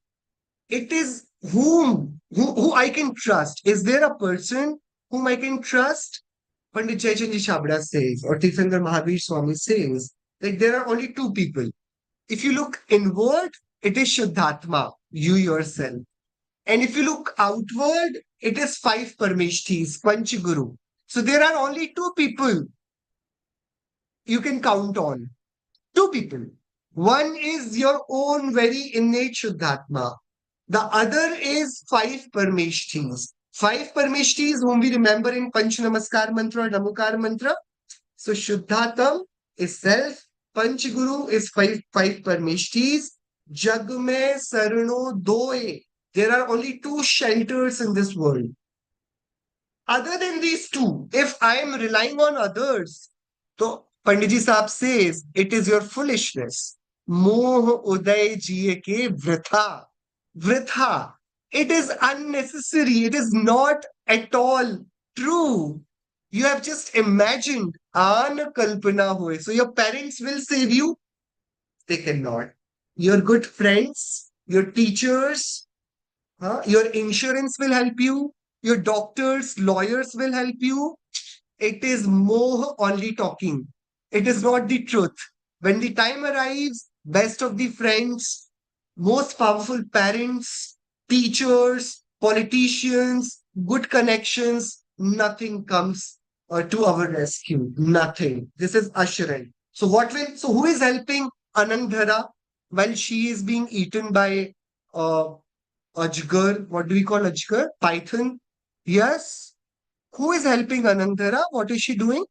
it is who I can trust. Is there a person whom I can trust? Pandit Jayachandji Chabda says, or Tirthankar Mahavir Swami says, that there are only two people. If you look inward, it is Shuddhatma, you yourself. And if you look outward, it is five Parmeshtis, Panchguru. So there are only two people you can count on. Two people. One is your own very innate Shuddhatma. The other is five Parmeshtis. Five Parmeshtis whom we remember in Panch Namaskar mantra or Namukar mantra. So Shuddhatam is self, Panchguru is five Parmeshtis, Jag mein Sarno Doe. There are only two shelters in this world. Other than these two, if I am relying on others, so Panditji Saab says, it is your foolishness. Moh uday jiye ke vritha. Vritha. It is unnecessary. It is not at all true. You have just imagined. An kalpana hoye. So your parents will save you. They cannot. Your good friends, your teachers, your insurance will help you. Your doctors, lawyers will help you. It is moh only talking. It is not the truth. When the time arrives, best of the friends, most powerful parents, teachers, politicians, good connections, nothing comes to our rescue. Nothing. This is assurance. So who is helping Anandhara while she is being eaten by uh, Ajgar? What do we call Ajgar? Python? Yes. Who is helping Anandhara? What is she doing?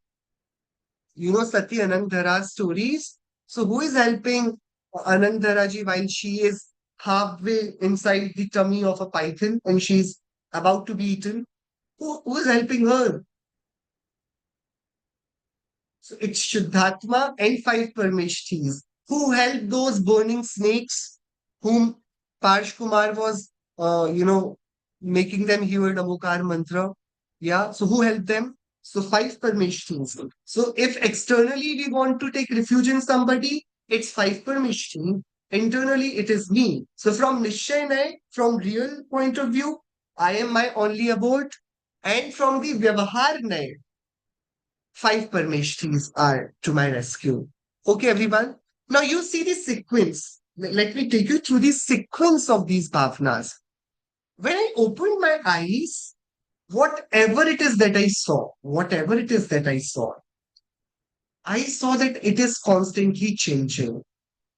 You know Sati Anandhara's stories. So who is helping Anandhara ji while she is halfway inside the tummy of a python and she's about to be eaten? Who is helping her? So it's Shuddhatma and five Parmeshtis who help those burning snakes whom Parsh Kumar was, making them hear Namokar mantra. Yeah. So who helped them? So five permissions. So if externally we want to take refuge in somebody, it's five permission. Internally, it is me. So from Nishchay Nay, from real point of view, I am my only abode. And from the Vyavahar Nay, five permissions are to my rescue. Okay, everyone. Now you see the sequence. Let me take you through the sequence of these bhavanas. When I opened my eyes, whatever it is that I saw that it is constantly changing.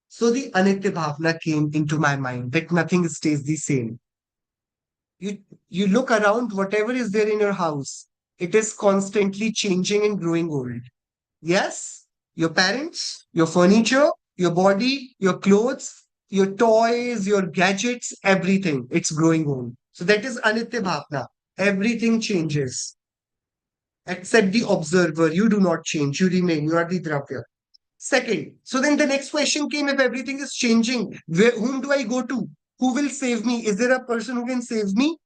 So the Anitya Bhavana came into my mind that nothing stays the same. You, you look around, whatever is there in your house, it is constantly changing and growing old. Yes, your parents, your furniture, your body, your clothes, your toys, your gadgets, everything, it's growing old. So that is Anitya Bhavana. Everything changes. Except the observer, you do not change, you remain, you are the Dravya. Second, so then the next question came, if everything is changing, whom do I go to? Who will save me? Is there a person who can save me?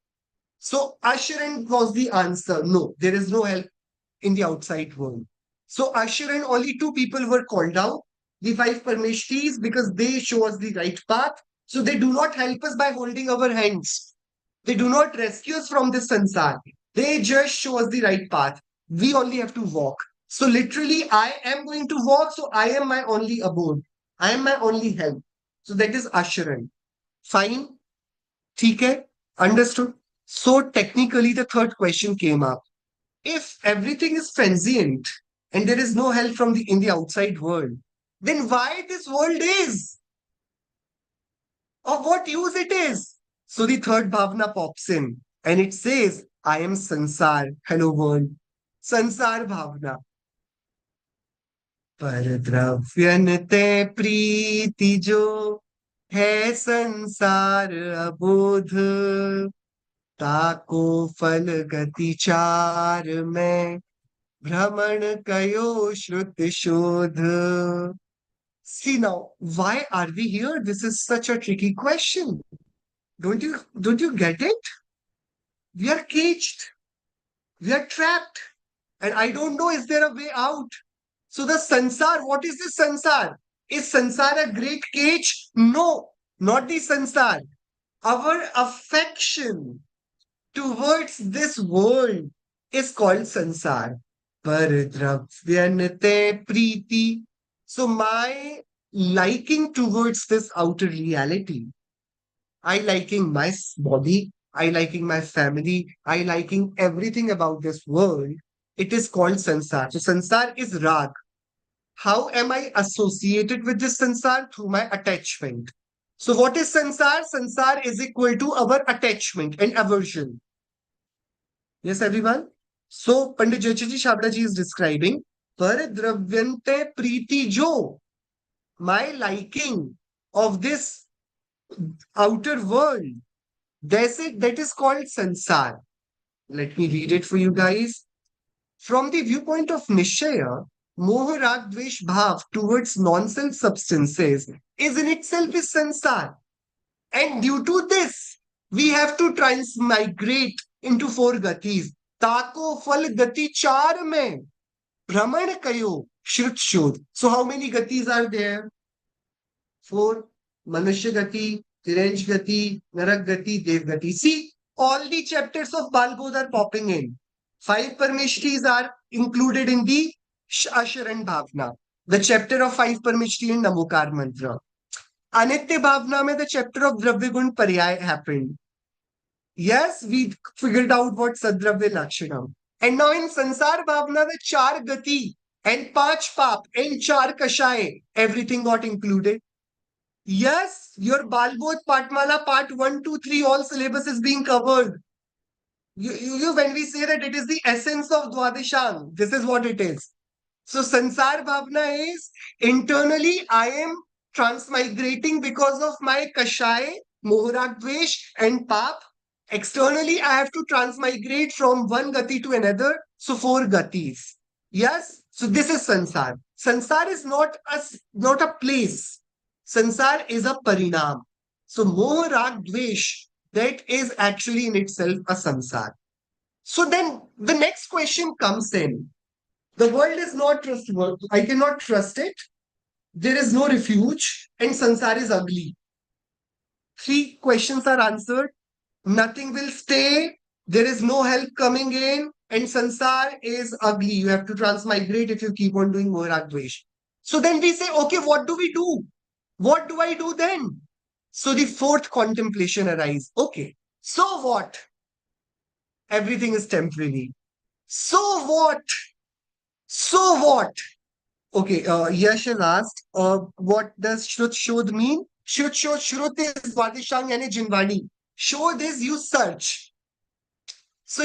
So Asheran was the answer. No, there is no help in the outside world. So Asheran, only two people were called out, the five Parmeshtis, because they show us the right path. So they do not help us by holding our hands. They do not rescue us from this sansar. They just show us the right path. We only have to walk. So literally, I am going to walk. So I am my only abode. I am my only help. So that is Asheran. Fine. ठीक है? Understood? So technically, the third question came up. If everything is transient and there is no help from the in the outside world, then why this world is? Of what use it is? So the third bhavana pops in and it says, I am Sansar. Hello world. Sansar bhavana. पर द्रव्यन ते प्रीति जो है संसार अबोध ताको फल गति चार में भ्रमण कयो श्रुत शोध. See now, why are we here? This is such a tricky question. Don't you get it? We are caged. We are trapped. And I don't know, is there a way out? So the sansar, what is this sansar? Is sansar a great cage? No, not the sansar. Our affection towards this world is called sansar. Paridravyanate priti. So my liking towards this outer reality, I liking my body, I liking my family, I liking everything about this world, it is called sansar. So sansar is rag. How am I associated with this sansar? Through my attachment. So what is sansar? Sansar is equal to our attachment and aversion. Yes, everyone? So Pandit Jayachaji Shabda ji is describing Paradravyante Preeti Jo. My liking of this outer world. That is called sansar. Let me read it for you guys. From the viewpoint of Nishchaya, Moha Rag Dvesh Bhav towards non-self substances is in itself is sansar. And due to this, we have to transmigrate into four gatis. Tako fal gati char mein. Brahman kayo shrut shodh. So how many gatis are there? Four. Manushya gati, Tirenj gati, Narak gati, Dev gati. See, all the chapters of Balbodh are popping in. Five Parmeshtis are included in the Asharan Bhavna. The chapter of five Parmeshti in Namokar Mantra. Anitya Bhavna mein the chapter of Dravya Gun Paryay happened. Yes, we figured out what Sadravya Lakshanam. And now in Sansar Bhavna, the Char Gati and Panch Pap and Char Kashay, everything got included. Yes, your Balbodh Patmala part 1, 2, 3, all syllabus is being covered. When we say that it is the essence of Dwadeshang, this is what it is. So Sansar Bhavna is internally I am transmigrating because of my Kashay, Mohrag Dvesh and Pap. Externally, I have to transmigrate from one gati to another. So four gatis. Yes. So this is sansar. Sansar is not a place. Sansar is a parinam. So moha, rag, dvesh, that is actually in itself a samsara. So then the next question comes in. The world is not trustworthy. I cannot trust it. There is no refuge, and sansar is ugly. Three questions are answered. Nothing will stay. There is no help coming in, and sansar is ugly. You have to transmigrate if you keep on doing moha, dvesh. So then we say, okay, what do we do? What do I do then? So the fourth contemplation arises. Okay, so what? Everything is temporary. So what? So what? Okay, Yash has asked, what does Shrut Shodh mean? Shrut is Vadishang yani Jinvani. Shodh is you search. So,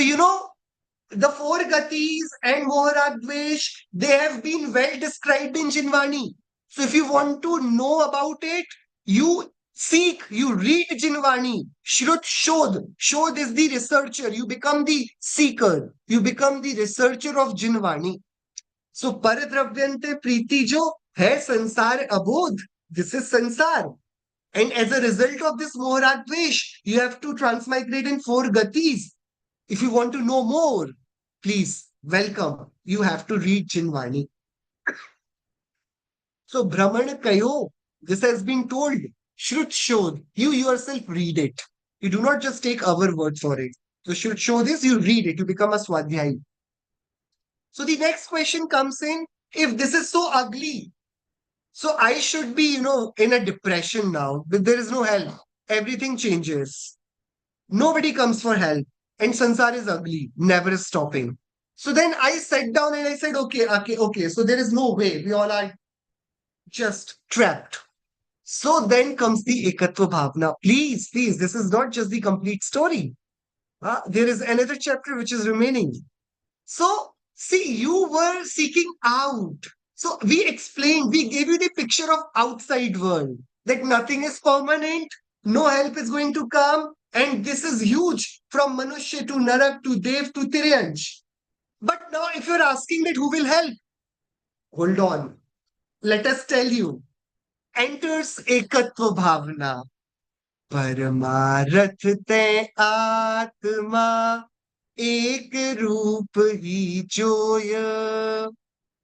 the four gatis and Moharagdvesh, they have been well described in Jinvani. So if you want to know about it, you seek, you read Jinvani. Shrut Shodh. Shodh is the researcher. You become the seeker. You become the researcher of Jinvani. सो परद्रव्यंते प्रीति जो है संसार अबोध this is sansar and as a result of this mohragdvesh you have to transmigrate in four gatis if you want to know more please welcome you have to read Jinvani so भ्रमण कयो this has been told श्रुत शोध you yourself read it you do not just take our word for it so श्रुत शोध is you read it you become a swadhyay. So the next question comes in, if this is so ugly, so I should be, in a depression now, but there is no help. Everything changes. Nobody comes for help. And sansar is ugly, never is stopping. So then I sat down and I said, okay. So there is no way. We all are just trapped. So then comes the ekatva bhavna. Please, this is not just the complete story. There is another chapter which is remaining. So, see, you were seeking out. So we explained, we gave you the picture of outside world, that nothing is permanent, no help is going to come, and this is huge from Manushya to Narak to Dev to Tiryansh. But now if you're asking that who will help, hold on. Let us tell you. Enters Ekatva Bhavana. परमारथ ते आत्मा एक रूप ही जोय.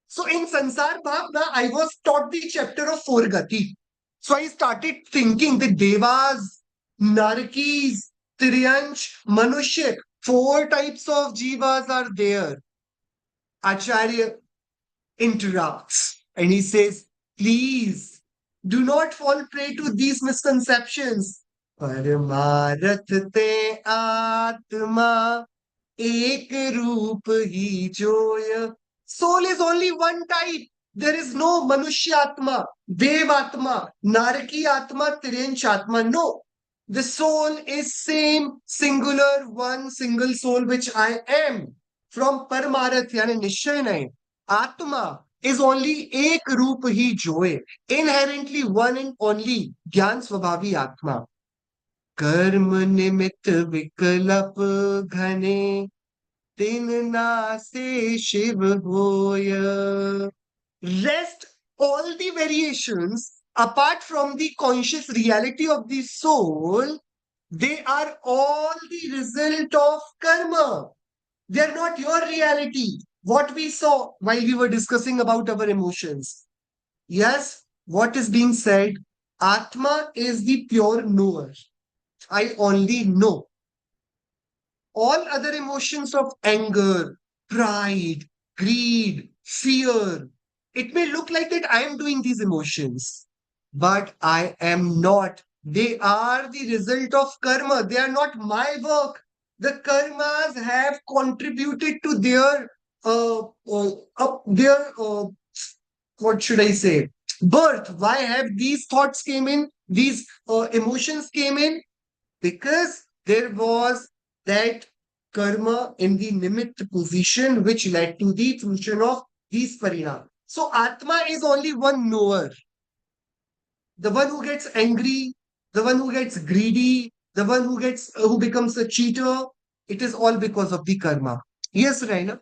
So in Sansar Bhavna, I was taught the chapter of four gati. So I started thinking the Devas, Narkis, Tiryansh, Manushya, four types of jivas are there. Acharya interrupts and he says, please do not fall prey to these misconceptions. परमारथ ते आत्मा एक रूप ही जोय. Soul is only one type. There is no Manushyatma, Devatma, Naraki Atma, Tiryansh Atma. No. The soul is same, singular, one single soul which I am. From Paramarat, yani Nishchay nahi. Atma is only ek roop hi joy. Inherently one and only Gyan Swabhavi Atma. कर्म निमित्त विकल्प घने तिन नासे शिव होय. Rest all the variations apart from the conscious reality of the soul, they are all the result of karma. They are not your reality. What we saw while we were discussing about our emotions. Yes, what is being said? Atma is the pure knower. I only know. All other emotions of anger, pride, greed, fear, it may look like that I am doing these emotions, but I am not. They are the result of karma. They are not my work. The karmas have contributed to their what should I say? Birth. Why have these thoughts came in? These emotions came in? Because there was that karma in the nimitt position which led to the fruition of these parinam. So Atma is only one knower. The one who gets angry, the one who gets greedy, the one who becomes a cheater, it is all because of the karma. Yes, Raina?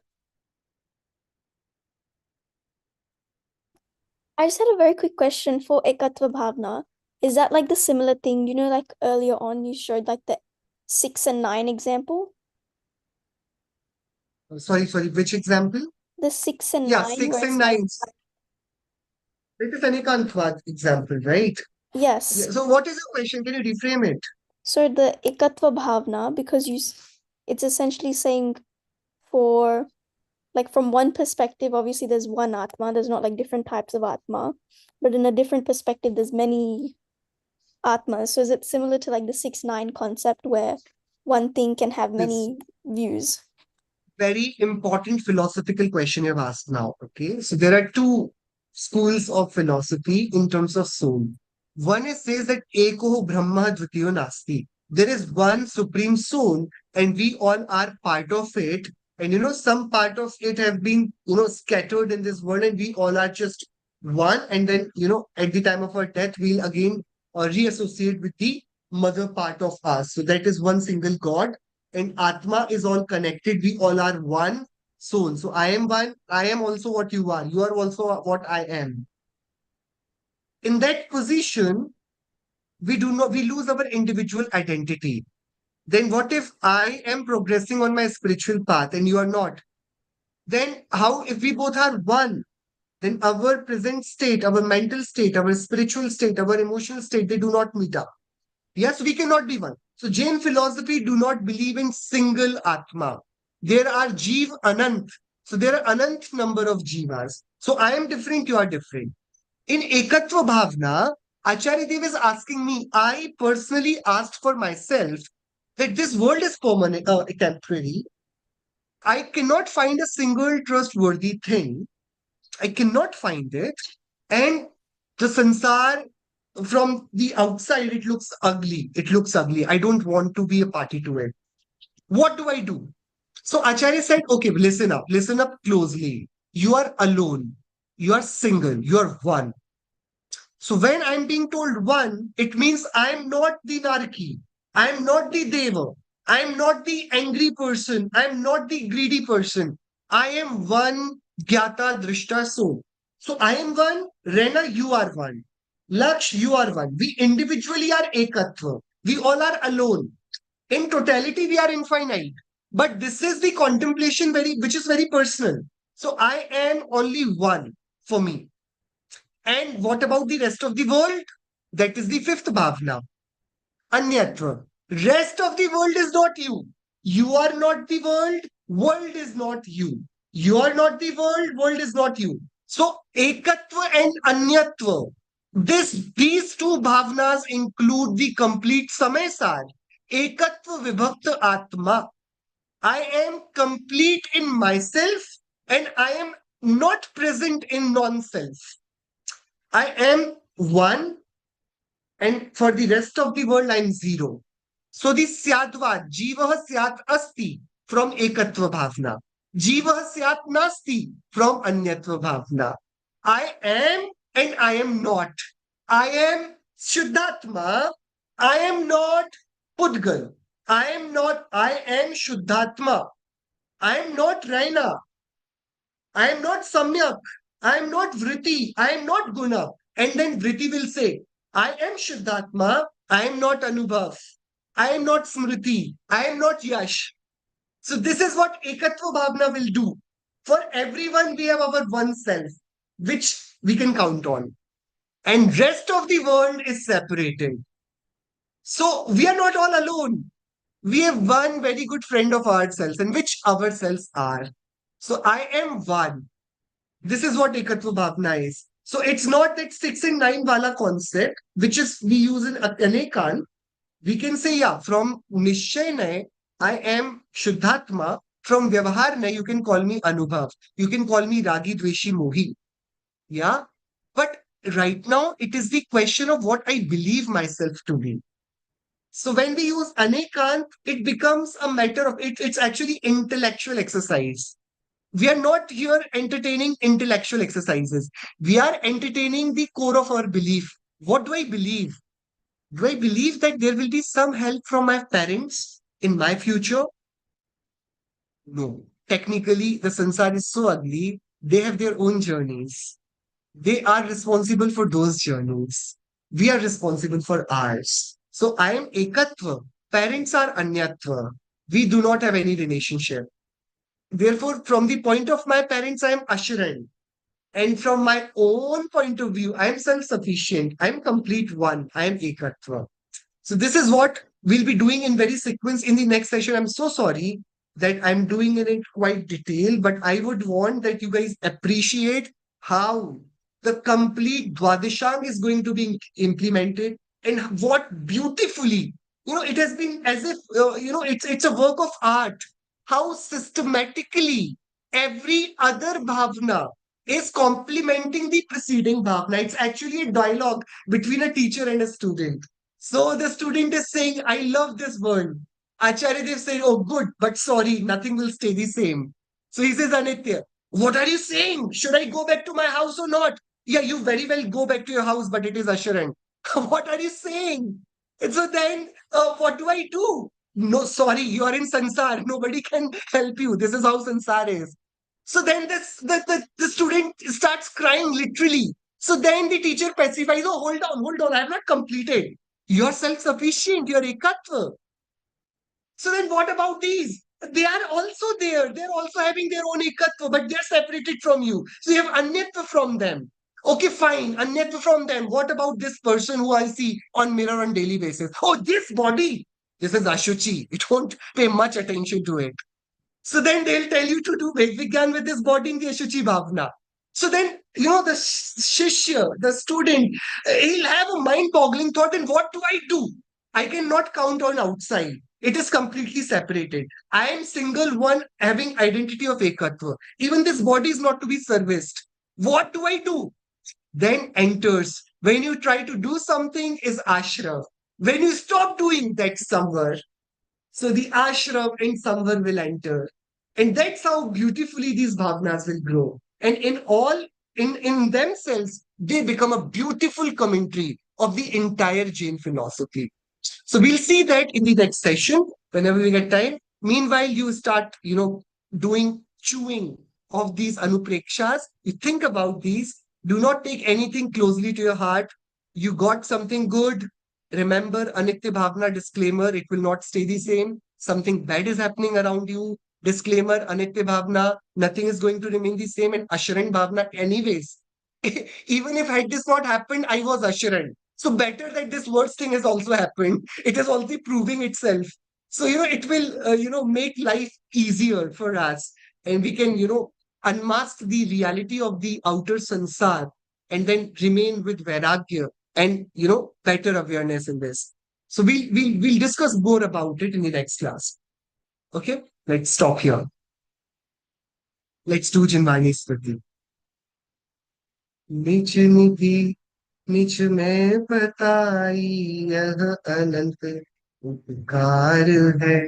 I just had a very quick question for Ekatva Bhavna. is that like the similar thing? You know, like earlier on you showed like the 6 and 9 example? Sorry, which example? The 6 and Yeah, 9 6 where and it's like 9. That is Anikantvad example, right? yes. Yeah. So what is your question? Can you reframe it? So the ekatva bhavna, because it's essentially saying for like from one perspective, obviously there's one atma, there's not like different types of atma, but in a different perspective, there's many atmas. So is it similar to like the 6-9 concept where one thing can have This many views? very important philosophical question you've asked now. Okay. So there are two schools of philosophy in terms of soul. One is says that Eko Brahma Dvitiyo Nasti. There is one supreme soul, and we all are part of it. And some part of it have been, scattered in this world, and we all are just one. And then, at the time of our death, we'll again reassociate with the mother part of us. So that is one single God, and Atma is all connected. We all are one soul. So I am one. I am also what you are. You are also what I am. In that position, we lose our individual identity. Then what if I am progressing on my spiritual path and you are not? Then how if we both are one? Then our present state, our mental state, our spiritual state, our emotional state, they do not meet up. Yes, we cannot be one. So Jain philosophy do not believe in single Atma. There are Jeev Anant. So there are Anant number of Jivas. So I am different, you are different. In Ekatva Bhavna, Acharya Dev is asking me, I personally asked for myself that this world is permanent, temporary. I cannot find a single trustworthy thing. I cannot find it. And the sansar from the outside, it looks ugly. It looks ugly. I don't want to be a party to it. What do I do? So Acharya said, okay, listen up closely. You are alone. You are single. You are one. So when I'm being told one, it means I'm not the Narki. I'm not the Deva. I'm not the angry person. I'm not the greedy person. I am one Gyata Drishta soul. So I am one, Rena, you are one. Laksh, you are one. We individually are Ekatva. We all are alone. In totality, we are infinite. But this is the contemplation which is very personal. So I am only one for me. And what about the rest of the world? That is the fifth bhavna. Anyatra. Rest of the world is not you. You are not the world. World is not you. You are not the world is not you. So ekatva and anyatva. These two bhavnas include the complete samesar. Ekatva vibhakta atma. I am complete in myself and I am not present in non-self. I am one, and for the rest of the world, I'm zero. So the Syatvad, Jiva Syat Asti from Ekatva Bhavna. Jiva Syat Nasti from Anyatva Bhavna. I am and I am not. I am Shuddhatma. I am not Pudgal. I am Shuddhatma. I am not Raina. I am not Samyak. I am not Vritti. I am not Guna. And then Vritti will say, I am Shuddhatma. I am not Anubhav. I am not Smriti. I am not Yash. So this is what Ekatva Bhavna will do. For everyone, we have our one self, which we can count on. And rest of the world is separated. So we are not all alone. We have one very good friend of ourselves, and which ourselves are. So I am one. This is what Ekatva Bhavna is. So it's not that 6 and 9 wala concept, which is we use in Anekan. We can say, yeah, from Nishchay I am Shuddhatma. From Vyavahar you can call me Anubhav. You can call me Ragi Dveshi Mohi. Yeah. But right now, it is the question of what I believe myself to be. So when we use Anekant, it becomes a matter of it's actually intellectual exercise. We are not here entertaining intellectual exercises. We are entertaining the core of our belief. What do I believe? Do I believe that there will be some help from my parents in my future? No. Technically, the sansar is so ugly. They have their own journeys. They are responsible for those journeys. We are responsible for ours. So I am ekatva. Parents are anyatva. We do not have any relationship. Therefore, from the point of my parents, I am assurant. And from my own point of view, I am self-sufficient. I am complete one. I am ekatva. So this is what we'll be doing in very sequence in the next session. I'm so sorry that I'm doing it in quite detail, but I would want that you guys appreciate how the complete Dwadashang is going to be implemented and what beautifully, it has been as if, it's a work of art. How systematically every other bhavna is complementing the preceding bhavna. It's actually a dialogue between a teacher and a student. So the student is saying, I love this world. Acharya Dev said, oh, good, but sorry, nothing will stay the same. So he says, Anitya, what are you saying? Should I go back to my house or not? Yeah, you very well go back to your house, but it is assurance. What are you saying? And so then, what do I do? No, sorry, you are in sansar. Nobody can help you. This is how sansar is. So then the student starts crying literally. So then the teacher pacifies, oh, hold on, I have not completed. You're self-sufficient, you're ekatva. So then what about these? They are also there. They're also having their own ekatva, but they're separated from you. So you have anyatva from them. Okay, fine, anyatva from them. What about this person who I see on mirror on daily basis? Oh, this body. This is ashuchi. You don't pay much attention to it. So then they'll tell you to do Vigyan with this body in the Ashuchi Bhavna. So then, the shishya, the student, he'll have a mind-boggling thought, and what do I do? I cannot count on outside. It is completely separated. I am single one having identity of ekatva. Even this body is not to be serviced. What do I do? Then enters. When you try to do something is ashra. When you stop doing, that's samvar. So the ashram and samvar will enter. And that's how beautifully these bhavnas will grow. And in themselves, they become a beautiful commentary of the entire Jain philosophy. So we'll see that in the next session, whenever we get time. Meanwhile, you start, doing chewing of these anuprekshas. You think about these. Do not take anything closely to your heart. You got something good. Remember, Anitya Bhavna disclaimer, it will not stay the same. Something bad is happening around you. Disclaimer, Anitya Bhavna, nothing is going to remain the same. And Assurant Bhavna, anyways. Even if had this not happened, I was assurant. So better that this worst thing has also happened. It is also proving itself. So, it will, make life easier for us. And we can, unmask the reality of the outer sansar and then remain with vairagya and, better awareness in this. So we'll discuss more about it in the next class. Okay, let's stop here. Let's do Jinvani Smriti. निज निधि निज में बताई यह अनंत उपकार है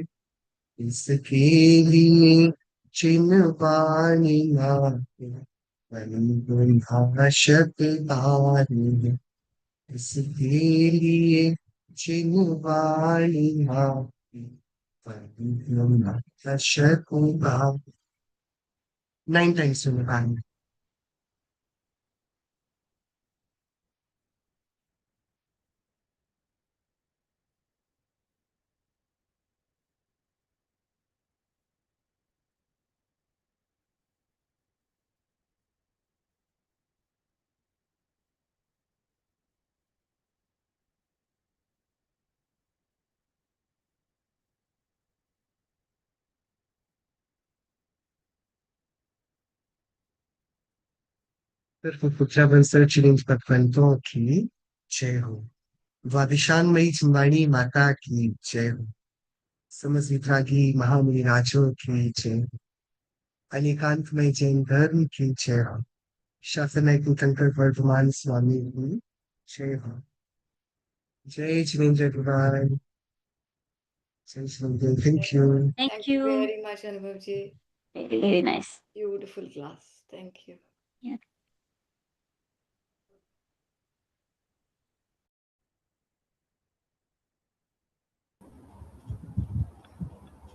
इसके लिए चिन्हवाणी भाषक है इसके लिए चिन्हवाणी भाषक 9 times Chinnavani. Putra Vansar Chilin Patvanto ki jai ho. Vadishan Mai Chimbani Mata ki jai ho. Samazvitragi Mahamuni Rajo ki jai ho. Anikant Mai Jain Dharm ki jai ho. Shasanai Kutankar Vardhaman Swami ki jai ho. Jai Chinendra Divine. Jai Chinendra. Thank you. Thank Thank you you. very much, Anubhavji. Very, very nice. Beautiful class. Thank you. Yeah.